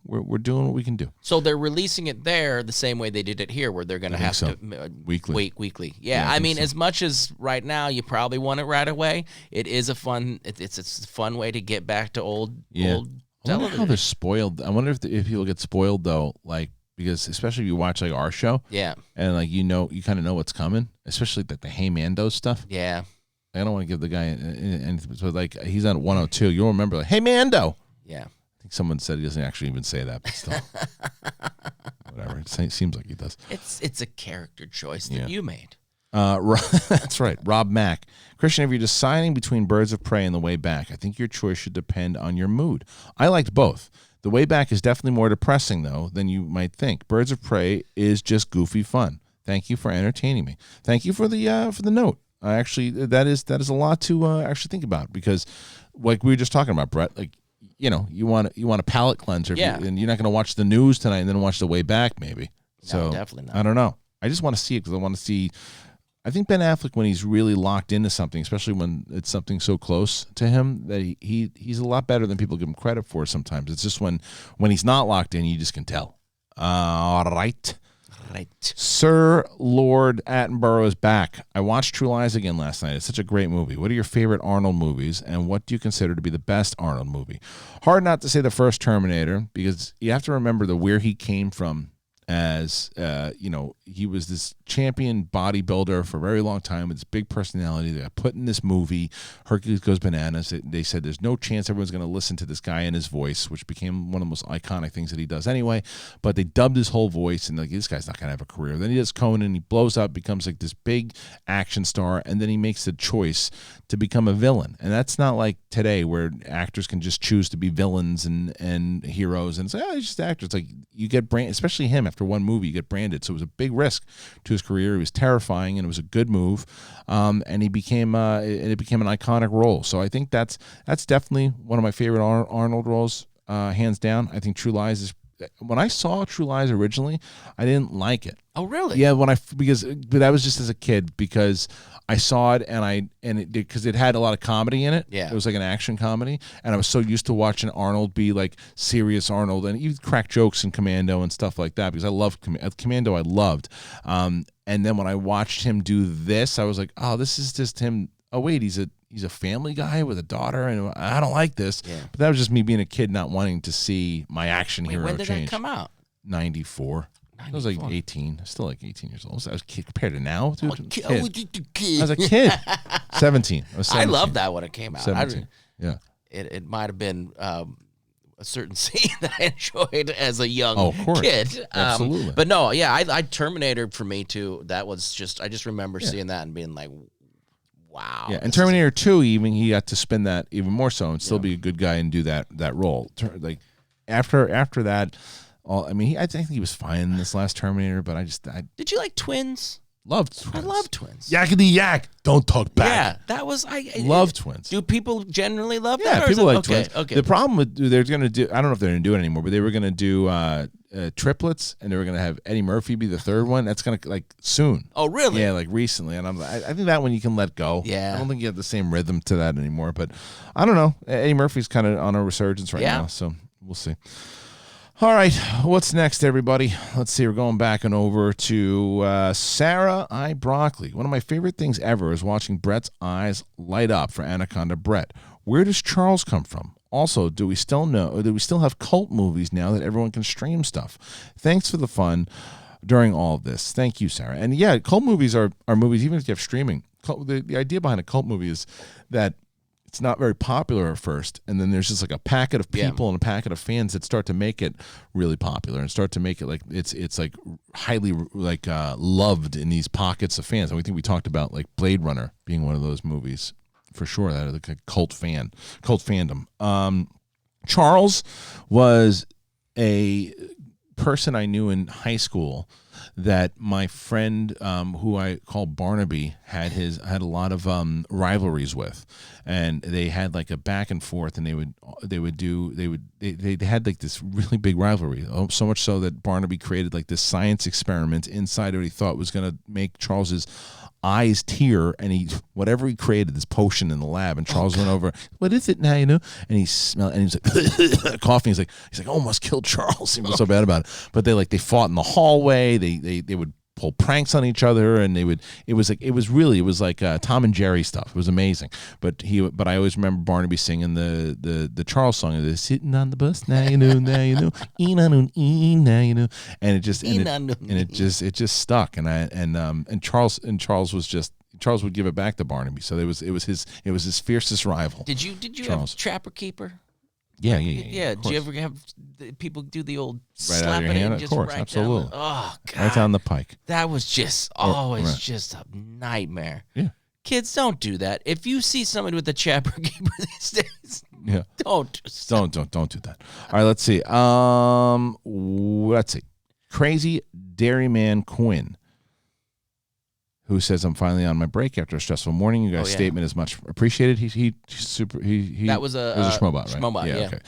we're doing what we can do. So they're releasing it there the same way they did it here, where they're going to have to weekly. Yeah, I mean, as much as right now you probably want it right away, it is a fun. It's a fun way to get back to old. Old I wonder how they're spoiled. I wonder if people get spoiled though, like, because especially if you watch like our show, and like you kind of know what's coming, especially the Hey Mando stuff. Yeah, I don't want to give the guy, and so like he's on 102. You'll remember like Hey Mando. Yeah, I think someone said he doesn't actually even say that, but still, whatever. It seems like he does. It's a character choice that you made. That's right. Rob Mack. Christian, if you're deciding between Birds of Prey and The Way Back, I think your choice should depend on your mood. I liked both. The Way Back is definitely more depressing, though, than you might think. Birds of Prey is just goofy fun. Thank you for entertaining me. Thank you for the note. Actually, that is a lot to actually think about, because, like we were just talking about, Brett, like, you want a palate cleanser, and you're not going to watch the news tonight and then watch The Way Back, maybe. So no, definitely not. I don't know. I just want to see it because I want to see. I think Ben Affleck, when he's really locked into something, especially when it's something so close to him, that he's a lot better than people give him credit for sometimes. It's just when he's not locked in, you just can tell. All right. Sir Lord Attenborough is back. I watched True Lies again last night. It's such a great movie. What are your favorite Arnold movies, and what do you consider to be the best Arnold movie? Hard not to say the first Terminator, because you have to remember where he came from as, he was this champion bodybuilder for a very long time with this big personality. They got put in this movie, Hercules Goes Bananas. They said there's no chance everyone's going to listen to this guy and his voice, which became one of the most iconic things that he does anyway. But they dubbed his whole voice, and like, this guy's not going to have a career. Then he does Conan, he blows up, becomes like this big action star, and then he makes the choice to become a villain. And that's not like today where actors can just choose to be villains and heroes and say, oh, he's just actors. It's like you get branded, especially him after one movie, you get branded. So it was a big risk to his career. It was terrifying, and it was a good move. And he became it became an iconic role. So I think that's definitely one of my favorite Arnold roles, hands down. I think True Lies is. When I saw True Lies originally, I didn't like it. Oh, really? Yeah, but that was just as a kid because I saw it because it had a lot of comedy in it. Yeah. It was like an action comedy, and I was so used to watching Arnold be like serious Arnold, and he'd crack jokes in Commando and stuff like that because I loved Commando. I loved, and then when I watched him do this, I was like, oh, this is just him. Oh wait, he's a family guy with a daughter, and I don't like this. Yeah. But that was just me being a kid not wanting to see my action hero change. When did that come out? 94. I was like 18. Still like 18 years old. So I was compared to now, dude. I was a kid. 17. I was 17. I loved that when it came out. 17. Yeah. It might have been a certain scene that I enjoyed as a young kid. Absolutely. But no, yeah, I Terminator for me too. That was just, I just remember seeing that and being like, wow. Yeah, and Terminator 2, even he got to spin that even more so and still be a good guy and do that role. Like after that, I think he was fine in this last Terminator, but I did you like Twins? Loved Twins. I love Twins. Yakety yak. Don't talk back. Yeah, that was love Twins. Do people generally love that? Yeah, people like Twins. Okay. The problem with they're going to do, I don't know if they're going to do it anymore, but they were going to do triplets, and they were going to have Eddie Murphy be the third one. That's going to like soon. Oh, really? Yeah, like recently. And I think that one you can let go. Yeah. I don't think you have the same rhythm to that anymore. But I don't know. Eddie Murphy's kind of on a resurgence right now, so we'll see. All right, what's next, everybody? Let's see. We're going back and over to Sarah I. Broccoli. One of my favorite things ever is watching Brett's eyes light up for Anaconda Brett. Where does Charles come from? Also, do we still have cult movies now that everyone can stream stuff? Thanks for the fun during all of this. Thank you, Sarah. And yeah, cult movies are movies, even if you have streaming. The idea behind a cult movie is that it's not very popular at first, and then there's just like a packet of people and a packet of fans that start to make it really popular and start to make it like it's like highly like loved in these pockets of fans. And we think we talked about like Blade Runner being one of those movies for sure. That like a cult fandom. Charles was a person I knew in high school that my friend who I call Barnaby had a lot of rivalries with, and they had like a back and forth, and they had like this really big rivalry, so much so that Barnaby created like this science experiment inside what he thought was going to make Charles's eyes tear, and whatever he created, this potion in the lab, and Charles went over, what is it now, and he smelled, and he's like coughing, he's like almost killed Charles. He was so bad about it. But they fought in the hallway, they would pull pranks on each other, and it was like Tom and Jerry stuff. It was amazing. But I always remember Barnaby singing the Charles song, the sitting on the bus now you know, now you know, and it just stuck, and Charles would give it back to Barnaby. So it was his fiercest rival. Did you have Trapper Keeper? Yeah. Did you ever have people do the old right slap out of your it hand? in? Of Just course, right absolutely. Down oh God, right down the pike. That was just always just a nightmare. Yeah. Kids, don't do that. If you see somebody with a Trapper Keeper these days, don't do that. All right, let's see. Let's see. Crazy Dairyman Quinn, who says, I'm finally on my break after a stressful morning. You guys' statement is much appreciated. That was a Schmobot, right? Schmobot, yeah. Okay.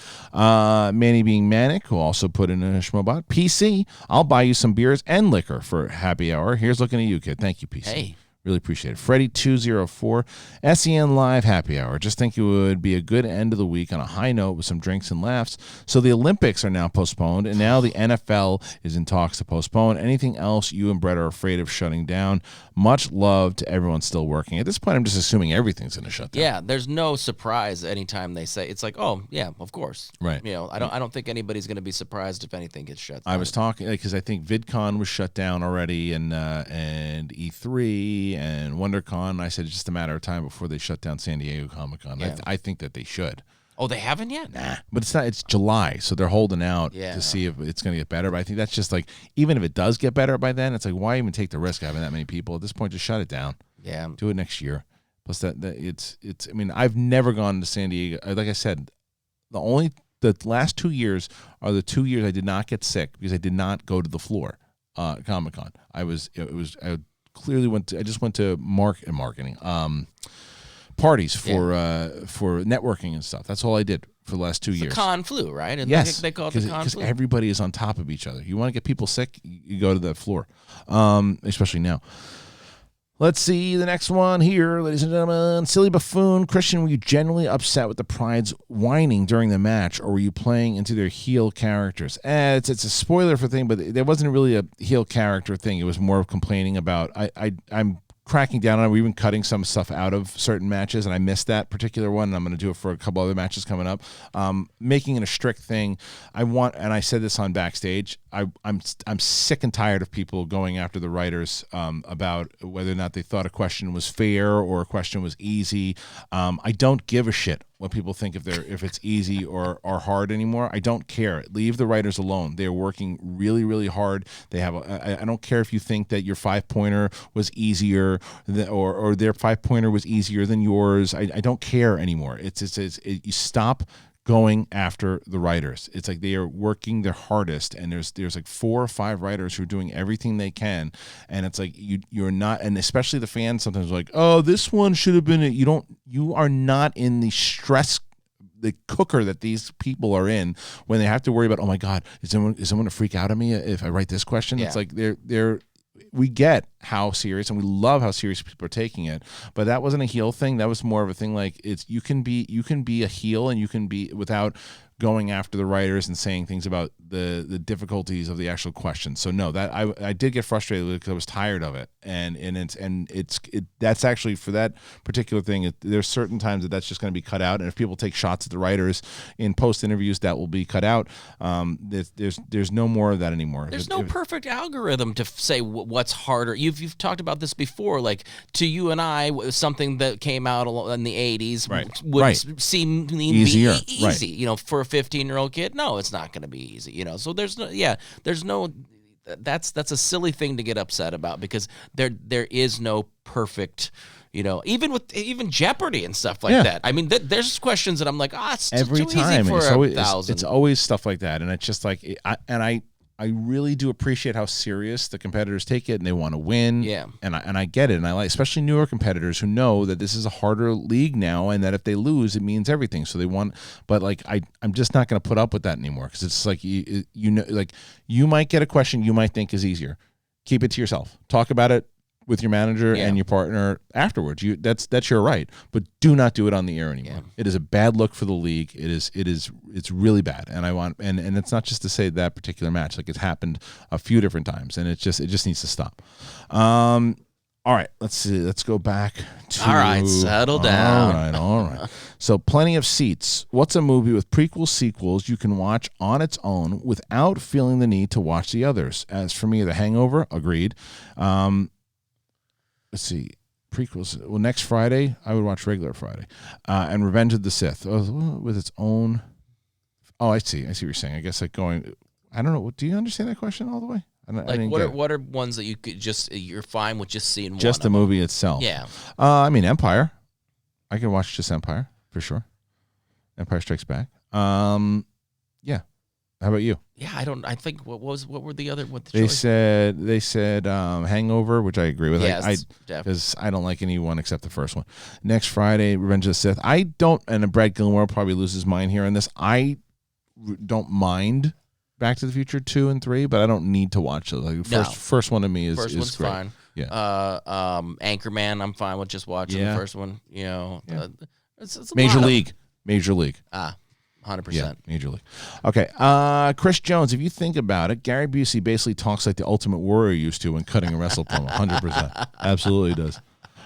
Manny being manic, who also put in a Schmobot. PC, I'll buy you some beers and liquor for happy hour. Here's looking at you, kid. Thank you, PC. Hey. Really appreciate it. Freddie204, SEN Live Happy Hour. Just think it would be a good end of the week on a high note with some drinks and laughs. So the Olympics are now postponed, and now the NFL is in talks to postpone. Anything else you and Brett are afraid of shutting down? Much love to everyone still working. At this point, I'm just assuming everything's going to shut down. Yeah, there's no surprise anytime they say it's like, oh yeah, of course. Right. You know, I don't think anybody's going to be surprised if anything gets shut down. I was talking because I think VidCon was shut down already, and E3 and WonderCon. I said it's just a matter of time before they shut down San Diego Comic-Con. Yeah. I think that they should. Oh, they haven't yet? Nah, but it's not. It's July, so they're holding out to see if it's going to get better. But I think that's just like, even if it does get better by then, it's like, why even take the risk of having that many people at this point? Just shut it down. Yeah, do it next year. Plus that it's. I mean, I've never gone to San Diego. Like I said, the last 2 years are the 2 years I did not get sick because I did not go to the floor. Comic-Con. I clearly went to. I just went to marketing. Parties for networking and stuff. That's all I did for the last 2 years. The con flu, right? And yes, they call it the con because flu. everybody is on top of each other. You want to get people sick, you go to the floor, especially now. Let's see the next one here, ladies and gentlemen. Silly buffoon. Christian, were you generally upset with the Pride's whining during the match, or were you playing into their heel characters? It's a spoiler for thing, but there wasn't really a heel character thing. It was more of complaining about. I'm cracking down on it. We've been cutting some stuff out of certain matches, and I missed that particular one, and I'm going to do it for a couple other matches coming up. Making it a strict thing. And I said this on Backstage, I'm sick and tired of people going after the writers about whether or not they thought a question was fair or a question was easy. I don't give a shit what people think if it's easy or hard anymore. I don't care. Leave the writers alone. They're working really, really hard. They have. I don't care if you think that your 5-pointer was easier or their 5-pointer was easier than yours. I don't care anymore. You stop going after the writers. It's like they are working their hardest, and there's like 4 or 5 writers who are doing everything they can, and it's like you're not, and especially the fans sometimes are like, oh, this one should have been. You are not in the stress, the cooker that these people are in when they have to worry about, oh my God, is someone going to freak out at me if I write this question? Yeah. It's like we get how serious, and we love how serious people are taking it, but that wasn't a heel thing. That was more of a thing like you can be a heel, and you can be without going after the writers and saying things about the difficulties of the actual question. So no, that I did get frustrated because I was tired of it, and that's actually for that particular thing. There's certain times that's just going to be cut out, and if people take shots at the writers in post interviews, that will be cut out. There's no more of that anymore. There's no perfect algorithm to say what's harder. You've talked about this before. Like to you and I, something that came out in the 80s would seem easier. Easy. Right. You know, for a 15-year-old kid, no, it's not going to be easy. You know, so there's no. That's a silly thing to get upset about because there is no perfect. You know, even Jeopardy and stuff like that. I mean, there's questions that I'm like, it's every too time easy for it's always, 1,000. it's always stuff like that, and it's just like I really do appreciate how serious the competitors take it, and they want to win. Yeah, and I get it, and I like especially newer competitors who know that this is a harder league now, and that if they lose, it means everything. So they want, but like I'm just not going to put up with that anymore because it's like you know, like you might get a question you might think is easier. Keep it to yourself. Talk about it with your manager and your partner afterwards. That's your right, but do not do it on the air anymore. Yeah. It is a bad look for the league. It's really bad, and I want and it's not just to say that particular match. Like it's happened a few different times, and it just needs to stop. All right, let's see. Let's go back to. All right, settle down. All right. So, Plenty of Seats. What's a movie with prequels, sequels you can watch on its own without feeling the need to watch the others? As for me, The Hangover. Agreed. Let's see, prequels. Well, next Friday, I would watch regular Friday. And Revenge of the Sith with its own. Oh, I see what you're saying. I guess like going, I don't know. Do you understand that question all the way? What are ones that you could you're fine with just seeing just the movie itself? Yeah. I mean, Empire. I can watch just Empire for sure. Empire Strikes Back. Yeah. How about you? Yeah, I think what were the other? What the they choice? they said Hangover, which I agree with. Yes, because I don't like any one except the first one. Next Friday, Revenge of the Sith. I don't, and Brad Gilmore probably loses mind here on this. I don't mind Back to the Future 2 and 3, but I don't need to watch it. Like first one to me is one's great. fine. Anchorman, I'm fine with just watching the first one. You know, it's a Major lot League. 100%. Yeah, Major League. Okay, Chris Jones, if you think about it, Gary Busey basically talks like the Ultimate Warrior used to when cutting a wrestle promo. 100%. Absolutely does.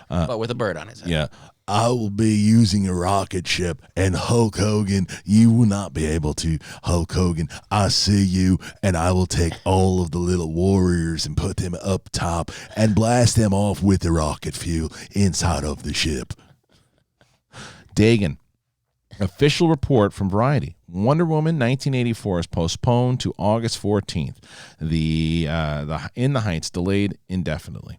But with a bird on his head. Yeah. I will be using a rocket ship, and Hulk Hogan, you will not be able to. Hulk Hogan, I see you, and I will take all of the little warriors and put them up top and blast them off with the rocket fuel inside of the ship. Dagan. Official report from Variety. Wonder Woman 1984 is postponed to August 14th. The In the Heights delayed indefinitely.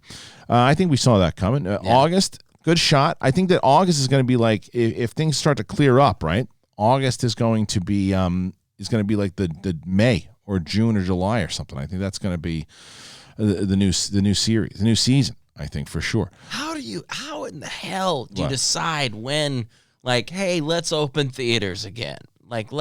I think we saw that coming. August, good shot. I think that August is going to be like if things start to clear up, right? August is going to be like the May or June or July or something. I think that's going to be the new series, the new season. I think for sure. How in the hell do you decide when? Like, hey, let's open theaters again. Like,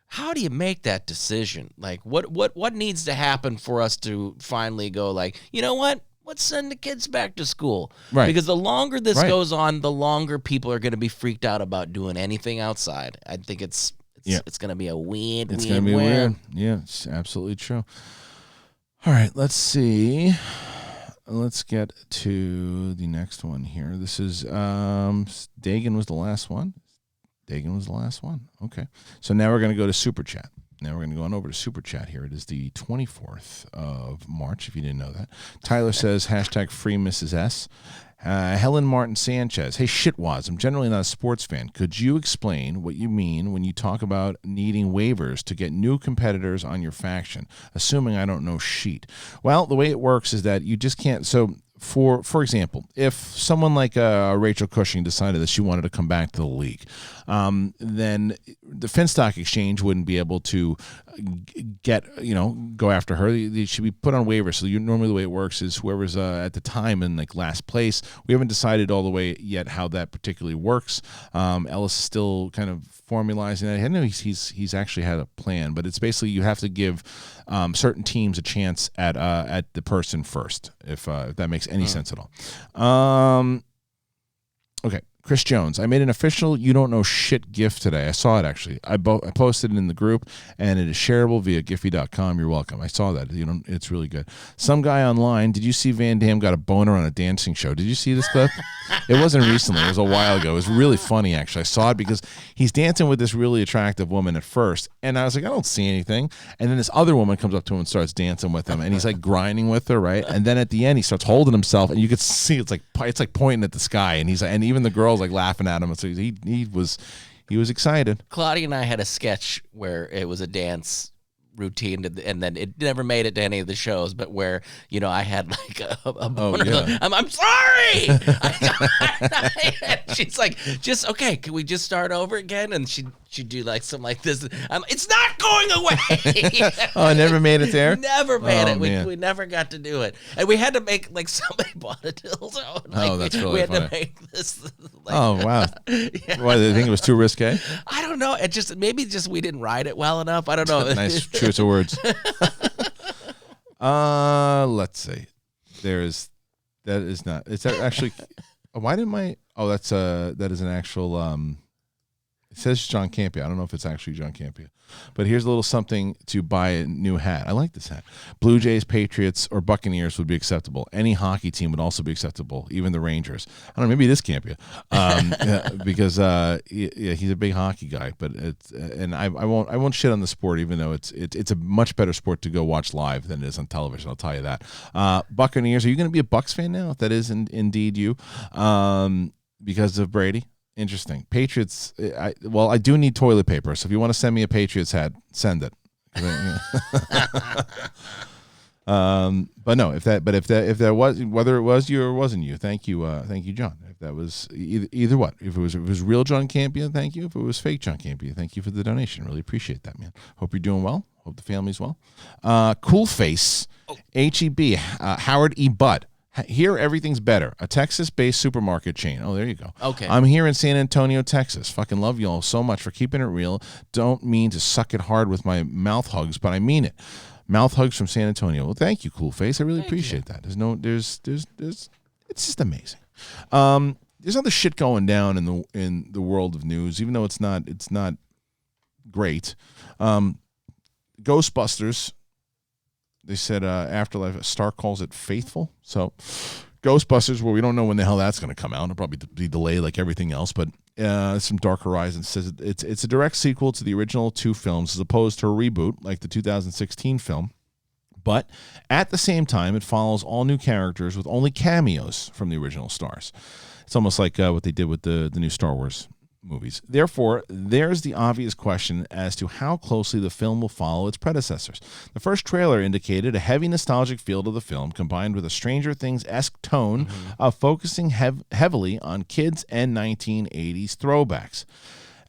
how do you make that decision? Like, what needs to happen for us to finally go like, you know what? Let's send the kids back to school. Right. Because the longer this goes on, the longer people are going to be freaked out about doing anything outside. I think it's going to be a weird. It's going to be weird. Yeah, it's absolutely true. All right, let's see. Let's get to the next one here. This is Dagan was the last one. Okay. So now we're going to go to Super Chat. Now we're going to go on over to Super Chat here. It is the 24th of March, if you didn't know that. Tyler says, #free Mrs. S. Helen Martin Sanchez. Hey, shitwads, I'm generally not a sports fan. Could you explain what you mean when you talk about needing waivers to get new competitors on your faction, assuming I don't know sheet? Well, the way it works is that you just can't. So, for example, if someone like Rachel Cushing decided that she wanted to come back to the league, then the Finstock Exchange wouldn't be able to go after her. They should be put on waivers. So normally the way it works is whoever's at the time in like last place. We haven't decided all the way yet how that particularly works. Ellis is still kind of formalizing that. I know he's actually had a plan, but it's basically you have to give certain teams a chance at the person first, if that makes any sense at all. Okay. Chris Jones, I made an official You Don't Know Shit GIF today. I saw it, actually. I posted it in the group, and it is shareable via Giphy.com. You're welcome. I saw that. It's really good. Some guy online, did you see Van Damme got a boner on a dancing show? Did you see this clip? It wasn't recently. It was a while ago. It was really funny, actually. I saw it because he's dancing with this really attractive woman at first, and I was like, I don't see anything. And then this other woman comes up to him and starts dancing with him, and he's like grinding with her, right? And then at the end, he starts holding himself, and you could see it's like pointing at the sky, and he's like, and even the girl's like laughing at him. So he was excited. Claudia and I had a sketch where it was a dance routine, and then it never made it to any of the shows, but where I had like a boner. I'm sorry. She's like, just okay, can we just start over again? And she'd do like something like this. It's not going away. Oh, I never made it there. Never made it. We never got to do it, and we had to make like somebody bought a dildo. And, like, that's really we had funny. to make this. Like, oh wow! Why, did they think it was too risque? I don't know. It just maybe we didn't write it well enough. I don't know. Nice choice of words. Let's see. That is not. It's actually. Why didn't my? Oh, that is an actual. It says John Campia. I don't know if it's actually John Campia. But here's a little something to buy a new hat. I like this hat. Blue Jays, Patriots, or Buccaneers would be acceptable. Any hockey team would also be acceptable, even the Rangers. I don't know, maybe it is Campia. Because he's a big hockey guy. But I won't shit on the sport, even though it's a much better sport to go watch live than it is on television. I'll tell you that. Buccaneers, are you going to be a Bucs fan now? If that is indeed you, because of Brady. Interesting. Patriots. I do need toilet paper, so if you want to send me a Patriots hat, send it. But no, if that was, whether it was you or wasn't you, thank you, John. If that was either what, if it was real John Campion, thank you. If it was fake John Campion, thank you for the donation. Really appreciate that, man. Hope you're doing well. Hope the family's well. Cool Face, HEB, Howard E. Budd. Here, everything's better. A Texas-based supermarket chain. Oh, there you go. Okay. I'm here in San Antonio, Texas. Fucking love you all so much for keeping it real. Don't mean to suck it hard with my mouth hugs, but I mean it. Mouth hugs from San Antonio. Well, thank you, Cool Face. I really appreciate that. There's it's just amazing. There's other shit going down in the world of news, even though it's not great. Ghostbusters. They said Afterlife. Star calls it faithful. So, Ghostbusters. Well, we don't know when the hell that's going to come out. It'll probably be delayed like everything else. But some Dark Horizons says it's a direct sequel to the original 2 films, as opposed to a reboot like the 2016 film. But at the same time, it follows all new characters with only cameos from the original stars. It's almost like what they did with the new Star Wars movies. Therefore, there's the obvious question as to how closely the film will follow its predecessors. The first trailer indicated a heavy nostalgic feel to the film, combined with a Stranger Things-esque tone of focusing heavily on kids and 1980s throwbacks.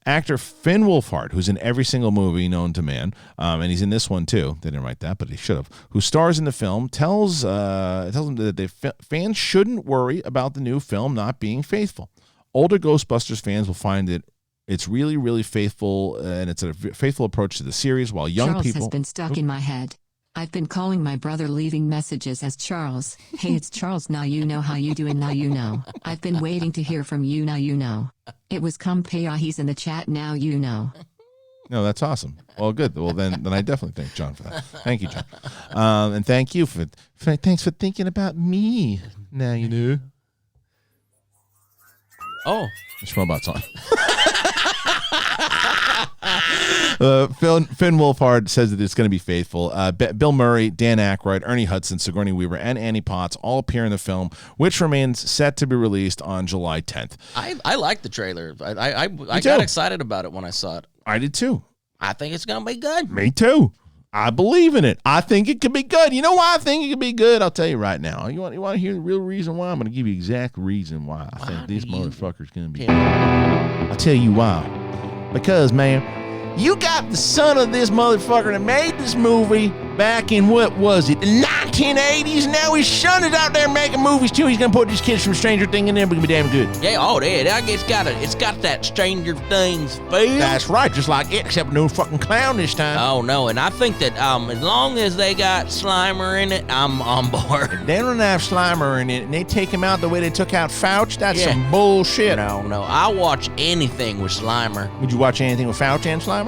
Actor Finn Wolfhard, who's in every single movie known to man, and he's in this one too. They didn't write that, but he should have. Who stars in the film tells them that fans shouldn't worry about the new film not being faithful. Older Ghostbusters fans will find it's really, really faithful, and it's a faithful approach to the series, while young Charles people... has been stuck in my head. I've been calling my brother, leaving messages as Charles. Hey, it's Charles, now you know how you doing, now you know. I've been waiting to hear from you, now you know. It was Kumpaya, he's in the chat, now you know. No, that's awesome. Well, good. Well, then I definitely thank John for that. Thank you, John. And thank you thanks for thinking about me. Now you know. Oh. It's Robot's on. Finn Wolfhard says that it's going to be faithful. Bill Murray, Dan Aykroyd, Ernie Hudson, Sigourney Weaver, and Annie Potts all appear in the film, which remains set to be released on July 10th. I like the trailer. I got excited about it when I saw it. I did too. I think it's going to be good. Me too. I believe in it. I think it could be good. You know why I think it could be good? I'll tell you right now. You want to hear the real reason why? I'm going to give you the exact reason why I think this motherfucker's going to be good. I'll tell you why. Because, man, you got the son of this motherfucker that made this movie back in, what was it, the 1980s? Now his son is out there making movies, too. He's going to put these kids from Stranger Things in there, but it's going to be damn good. Yeah, it's got that Stranger Things feel. That's right, just like it, except no fucking clown this time. Oh, no, and I think that as long as they got Slimer in it, I'm on board. If they don't have Slimer in it, and they take him out the way they took out Fauci, that's some bullshit. No, I'll watch anything with Slimer. Would you watch anything with Fauci and Slimer?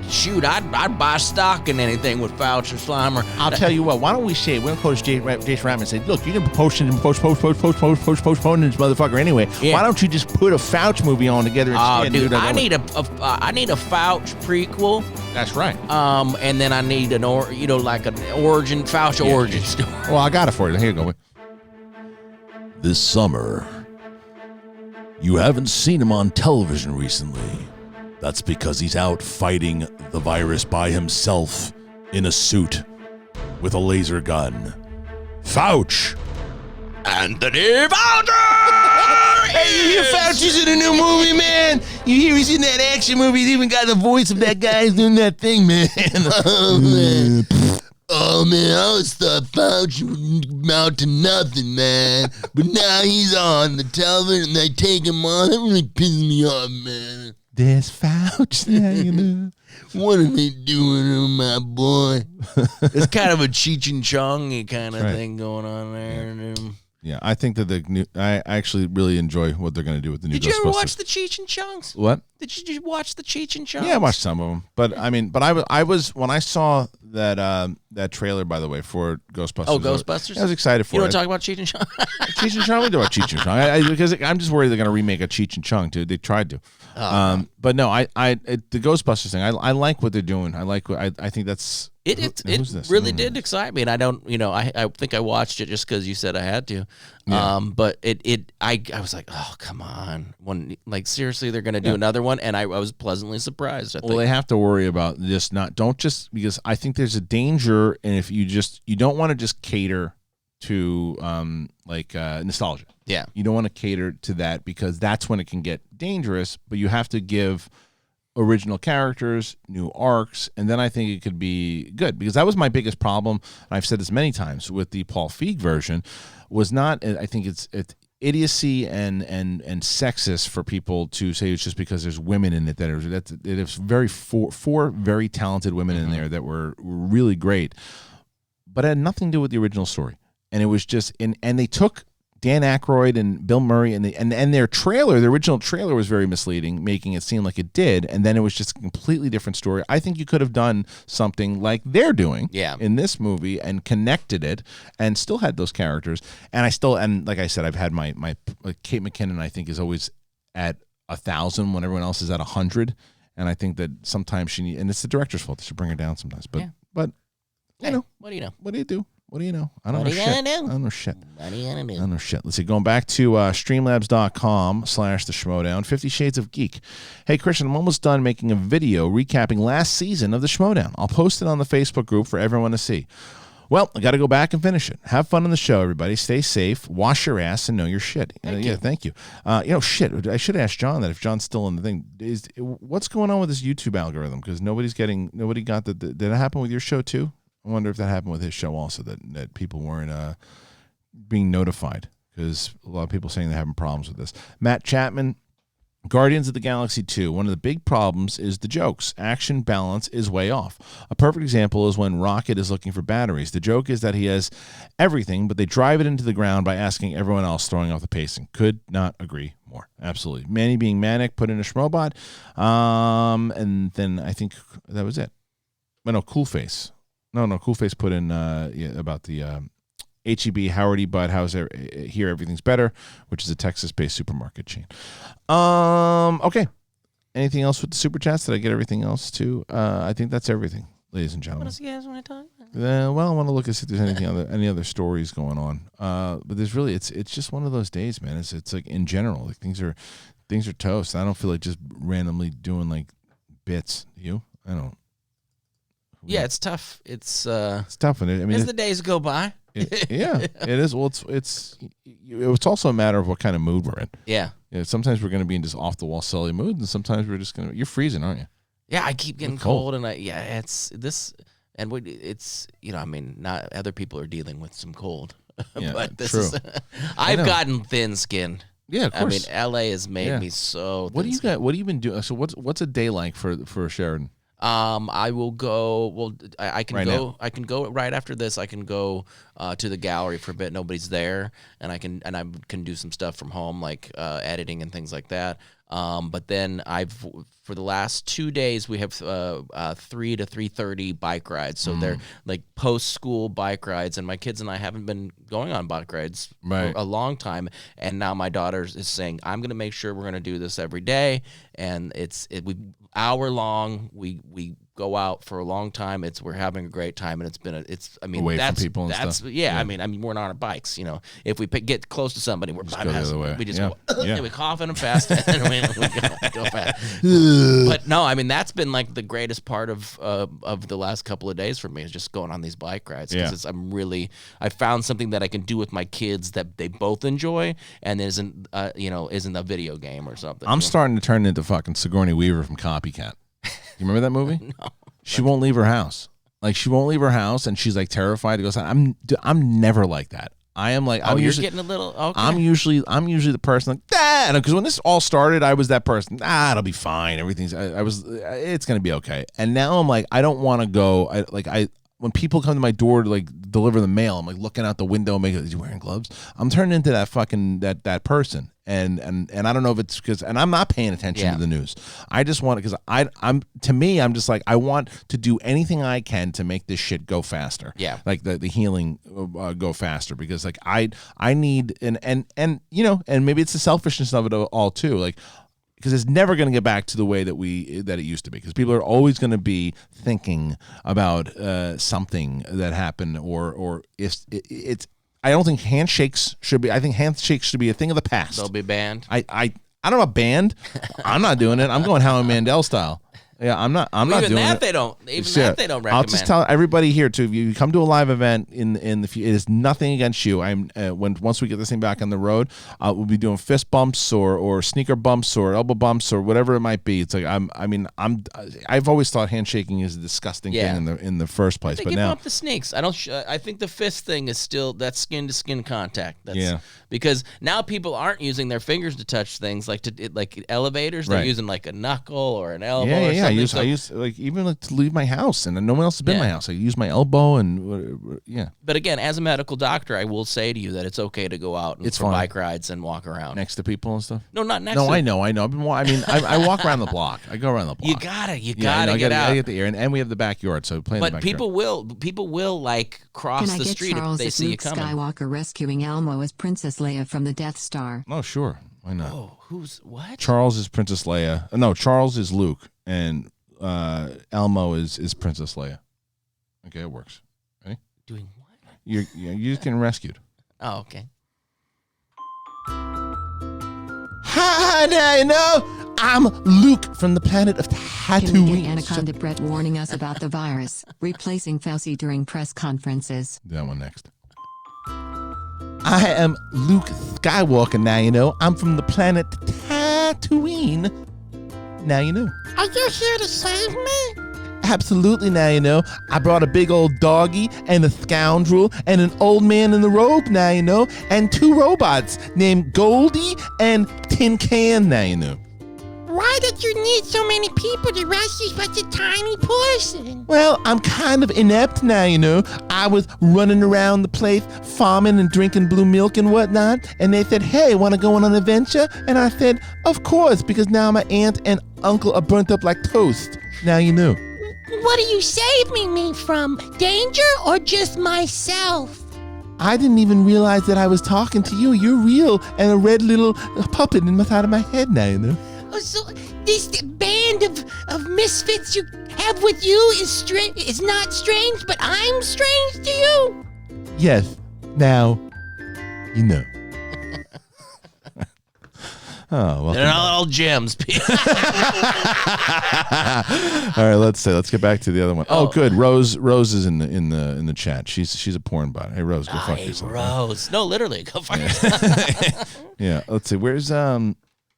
Shoot, I'd buy stock in anything with Fauci and Slimer. I'll tell you what, why don't we say, we're going to call Jason Ratman and say, look, you're going to be postponing this motherfucker anyway. Yeah. Why don't you just put a Fauci movie on together instead? Dude, I need a Fauci prequel. That's right. And then I need an origin, Fauci origin story. Well, I got it for you. Here you go. This summer, you haven't seen him on television recently. That's because he's out fighting the virus by himself in a suit with a laser gun. Fauci! Anthony Fauci! Hey, you hear Fauci's in a new movie, man? You hear he's in that action movie? He's even got the voice of that guy who's doing that thing, man. Oh, man, I always thought Fauci would amount to nothing, man. But now he's on the television and they take him on. That really pisses me off, man. There's Fauci now, you know. What are they doing to my boy? It's kind of a Cheech and Chong kind of thing going on there. Yeah, I think that I actually really enjoy what they're going to do with the new Ghostbusters. Did you ever watch the Cheech and Chongs? What? Did you watch the Cheech and Chongs? Yeah, I watched some of them. But I was when I saw that trailer, by the way, for Ghostbusters. Oh, Ghostbusters! I was excited for it. You want to talk about Cheech and Chong? Cheech and Chong? We do about Cheech and Chong. Because I'm just worried they're going to remake a Cheech and Chong, too. They tried to. But no, the Ghostbusters thing, I like what they're doing. I think that's... It really did excite me, and I don't, I think I watched it just because you said I had to. Yeah. But I was like, oh, come on, seriously, they're going to do another one, and I was pleasantly surprised. Well, they have to worry about because I think there's a danger, and if you don't want to just cater to nostalgia. Yeah, you don't want to cater to that because that's when it can get dangerous. But you have to give original characters, new arcs, and then I think it could be good, because that was my biggest problem. And I've said this many times with the Paul Feig version, was not. I think idiocy and sexist for people to say it's just because there's women in it it is very four very talented women in there that were really great, but it had nothing to do with the original story. And it was just and they took Dan Aykroyd and Bill Murray and their trailer, the original trailer was very misleading, making it seem like it did, and then it was just a completely different story. I think you could have done something like they're doing in this movie and connected it and still had those characters. And like I said, I've had my Kate McKinnon, I think, is always at 1,000 when everyone else is at 100, and I think that sometimes and it's the director's fault. They should bring her down sometimes. But you know, what do you know? What do you do? What do you know? I don't know shit. I don't know shit. What do you gonna do? I don't know shit. Let's see. Going back to streamlabs.com/the 50 Shades of Geek. Hey, Christian, I'm almost done making a video recapping last season of the Schmodown. I'll post it on the Facebook group for everyone to see. Well, I got to go back and finish it. Have fun on the show, everybody. Stay safe. Wash your ass and know your shit. Yeah, thank you. Shit. I should ask John that if John's still in the thing. What's going on with this YouTube algorithm? Because nobody got the. Did it happen with your show too? I wonder if that happened with his show also, that people weren't being notified, because a lot of people saying they're having problems with this. Matt Chapman, Guardians of the Galaxy 2. One of the big problems is the jokes. Action balance is way off. A perfect example is when Rocket is looking for batteries. The joke is that he has everything, but they drive it into the ground by asking everyone else, throwing off the pacing. Could not agree more. Absolutely. Manny being manic, put in a schmobot. And then I think that was it. No, Cool Face. No, Cool Face put in about the H-E-B, Howard E. Budd, here everything's better, which is a Texas-based supermarket chain. Okay. Anything else with the Super Chats? Did I get everything else too? I think that's everything, ladies and gentlemen. What else you guys want to talk about? Well, I want to look and see if there's any other stories going on. But there's really, it's just one of those days, man. It's like in general, like things are toast. I don't feel like just randomly doing like bits. You? I don't. Yeah, it's tough. It's tough, and as the days go by. It is. Well, it's also a matter of what kind of mood we're in. Yeah. Sometimes we're going to be in just off the wall silly mood, and sometimes we're just going to. You're freezing, aren't you? Yeah, I keep getting cold, and it's this, and it's not other people are dealing with some cold, yeah, but this true. is. I've gotten thin skinned. Yeah, of course. I mean, LA has made me so. What do you got? What have you been doing? So what's a day like for Sheridan? I will go. Well, I can right go. Now. I can go right after this. I can go to the gallery for a bit. Nobody's there, and I can do some stuff from home, like editing and things like that. But then for the last 2 days we have 3 to 3:30 bike rides. So they're like post-school bike rides, and my kids and I haven't been going on bike rides for a long time. And now my daughter is saying, "I'm going to make sure we're going to do this every day." And we hour long. We go out for a long time. We're having a great time, and away from people and stuff. Yeah, I mean we're not on our bikes. Get close to somebody, we're just go the other way. We just go. We cough in them fast, and we go fast. But no, I mean that's been like the greatest part of the last couple of days for me, is just going on these bike rides, because I found something that I can do with my kids that they both enjoy, and isn't a video game or something. I'm starting to turn into fucking Sigourney Weaver from Copycat. You remember that movie? No. She won't leave her house. Like, she won't leave her house, and she's like terrified to go outside. I'm never like that. I am like, you're getting a little. Okay. I'm usually the person like that, because when this all started, I was that person. It'll be fine. Everything's. It's gonna be okay. And now I'm like, I don't want to go. When people come to my door to like deliver the mail, I'm like looking out the window, is he wearing gloves? I'm turning into that fucking that person. And I don't know if it's because, and I'm not paying attention to the news. I just want it because I'm just like, I want to do anything I can to make this shit go faster. Yeah, like the healing go faster, because like I need and maybe it's the selfishness of it all too. Like, because it's never going to get back to the way that it used to be, because people are always going to be thinking about something that happened, or if it's. I don't think handshakes should be. I think handshakes should be a thing of the past. They'll be banned. I don't know, banned. I'm not doing it. I'm going Howie Mandel style. Yeah, I'm not Even doing that it. they don't. Even Sure. that they don't recommend. I'll just tell everybody here too. If you come to a live event in the future, it is nothing against you. I'm once we get this thing back on the road, we'll be doing fist bumps or sneaker bumps or elbow bumps or whatever it might be. It's like I've always thought handshaking is a disgusting thing in the first place, but give now up the snakes. I think the fist thing is still that skin to skin contact. Yeah. Because now people aren't using their fingers to touch things like elevators. They're Right. using like a knuckle or an elbow. Yeah, or yeah. something. I use like even like to leave my house and no one else has been in my house. I use my elbow and yeah. But again, as a medical doctor, I will say to you that it's okay to go out and for bike rides and walk around next to people and stuff. No, not next. No, to I know. I walk around the block. I go around the block. You gotta get out. I get the air, and we have the backyard, so play in the But backyard. people will like cross Can I the get street Charles if they as see you Luke coming. Skywalker rescuing Elmo as Princess Leia from the Death Star? Oh, sure. Why not? Oh, who's what? Charles is Princess Leia. No, Charles is Luke, and Elmo is Princess Leia. Okay, it works. Ready? Doing what? You're just getting rescued. Oh, okay. Hi, now you know I'm Luke from the planet of Tatooine. Can we get Anaconda Brett warning us about the virus, replacing Fauci during press conferences? That one next. I am Luke Skywalker, now you know. I'm from the planet Tatooine. Now you know. Are you here to save me? Absolutely, now you know. I brought a big old doggy and a scoundrel and an old man in the robe, now you know, and 2 robots named Goldie and Tin Can, now you know. Why did you need so many people to rescue such a tiny person? Well, I'm kind of inept now, you know. I was running around the place, farming and drinking blue milk and whatnot, and they said, hey, want to go on an adventure? And I said, of course, because now my aunt and uncle are burnt up like toast. Now you know. What are you saving me from? Danger or just myself? I didn't even realize that I was talking to you. You're real and a red little puppet in the side of my head now, you know. Oh, so this band of misfits you have with you is not strange, but I'm strange to you? Yes. Now, you know. Oh, well. They're not all gems. All right, let's get back to the other one. Oh, good. Rose is in the chat. She's a porn bot. Hey, Rose, go fuck yourself. Rose. No, literally, go fuck yourself. Yeah. Let's see. Where's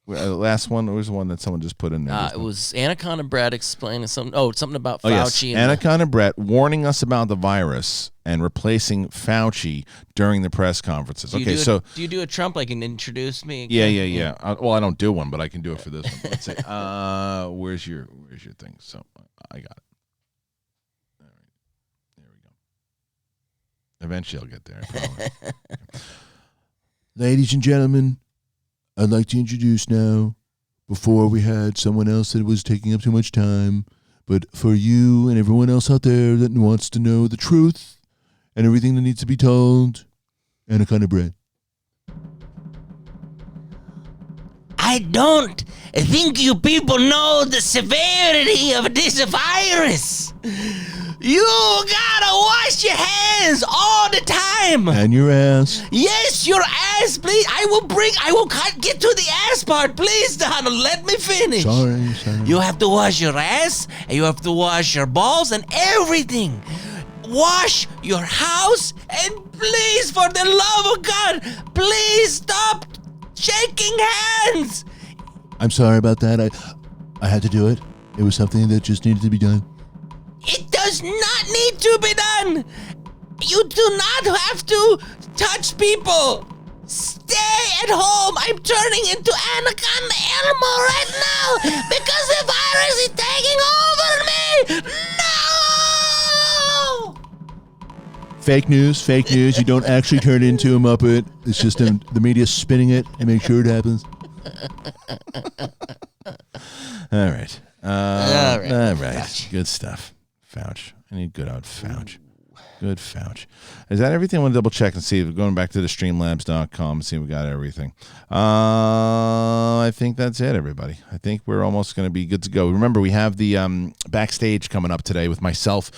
last one? Where's the one that someone just put in there? It was Anaconda Brett explaining something. Oh, something about Fauci. Yes. Anaconda Brett warning us about the virus and replacing Fauci during the press conferences. Do you do a Trump like and introduce me? Again? Yeah. Well, I don't do one, but I can do it for this one. Let's see. Where's your thing? So I got it. All right. There we go. Eventually, I'll get there. I promise. Ladies and gentlemen, I'd like to introduce now, before we had someone else that was taking up too much time, but for you and everyone else out there that wants to know the truth and everything that needs to be told, Anaconda Brett. I don't think you people know the severity of this virus. You gotta wash your hands all the time. And your ass. Yes, your ass, please. I will get to the ass part. Please, Donald, let me finish. Sorry. You have to wash your ass, and you have to wash your balls and everything. Wash your house, and please, for the love of God, please stop shaking hands. I'm sorry about that. I had to do it. It was something that just needed to be done. It does not need to be done. You do not have to touch people. Stay at home. I'm turning into Anaconda Elmo right now because the virus is taking over me. No! Fake news. You don't actually turn into a Muppet. It's just the media spinning it and make sure it happens. All right. All right. Good stuff. Fauci. I need good old Fauci. Good Fauci. Is that everything? I want to double check and see. We're going back to the streamlabs.com and see if we got everything. I think that's it, everybody. I think we're almost going to be good to go. Remember, we have the backstage coming up today with myself,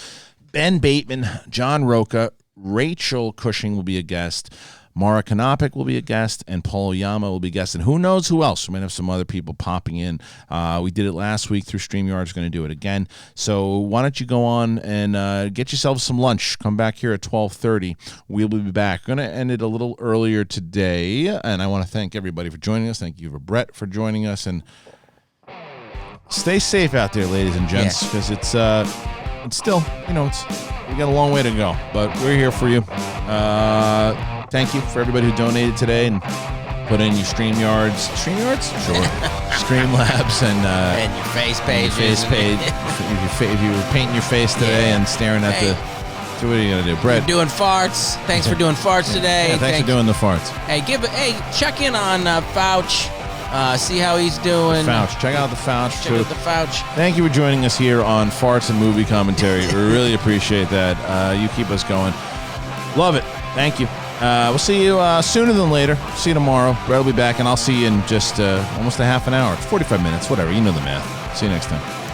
Ben Bateman, John Roca, Rachel Cushing will be a guest. Mara Kanopik will be a guest, and Paul Oyama will be a guest, and who knows who else. We might have some other people popping in. We did it last week through StreamYard. We're going to do it again. So why don't you go on and get yourself some lunch. Come back here at 12:30. We'll be back. We're going to end it a little earlier today, and I want to thank everybody for joining us. Thank you for Brett for joining us, and stay safe out there, ladies and gents, because it's still, we got a long way to go, but we're here for you. Thank you for everybody who donated today and put in your StreamYards? Sure. Streamlabs and your face page. If you were painting your face today and staring at so what are you going to do, Brett? Doing farts. Thanks for doing farts today. Yeah, thanks for doing the farts. Hey, check in on Fouch. See how he's doing. Fouch. Check out the Fouch, too. Check out the Fouch. Thank you for joining us here on Farts and Movie Commentary. We really appreciate that. You keep us going. Love it. Thank you. We'll see you sooner than later. See you tomorrow. Brett will be back, and I'll see you in just almost a half an hour. It's 45 minutes, whatever. You know the math. See you next time.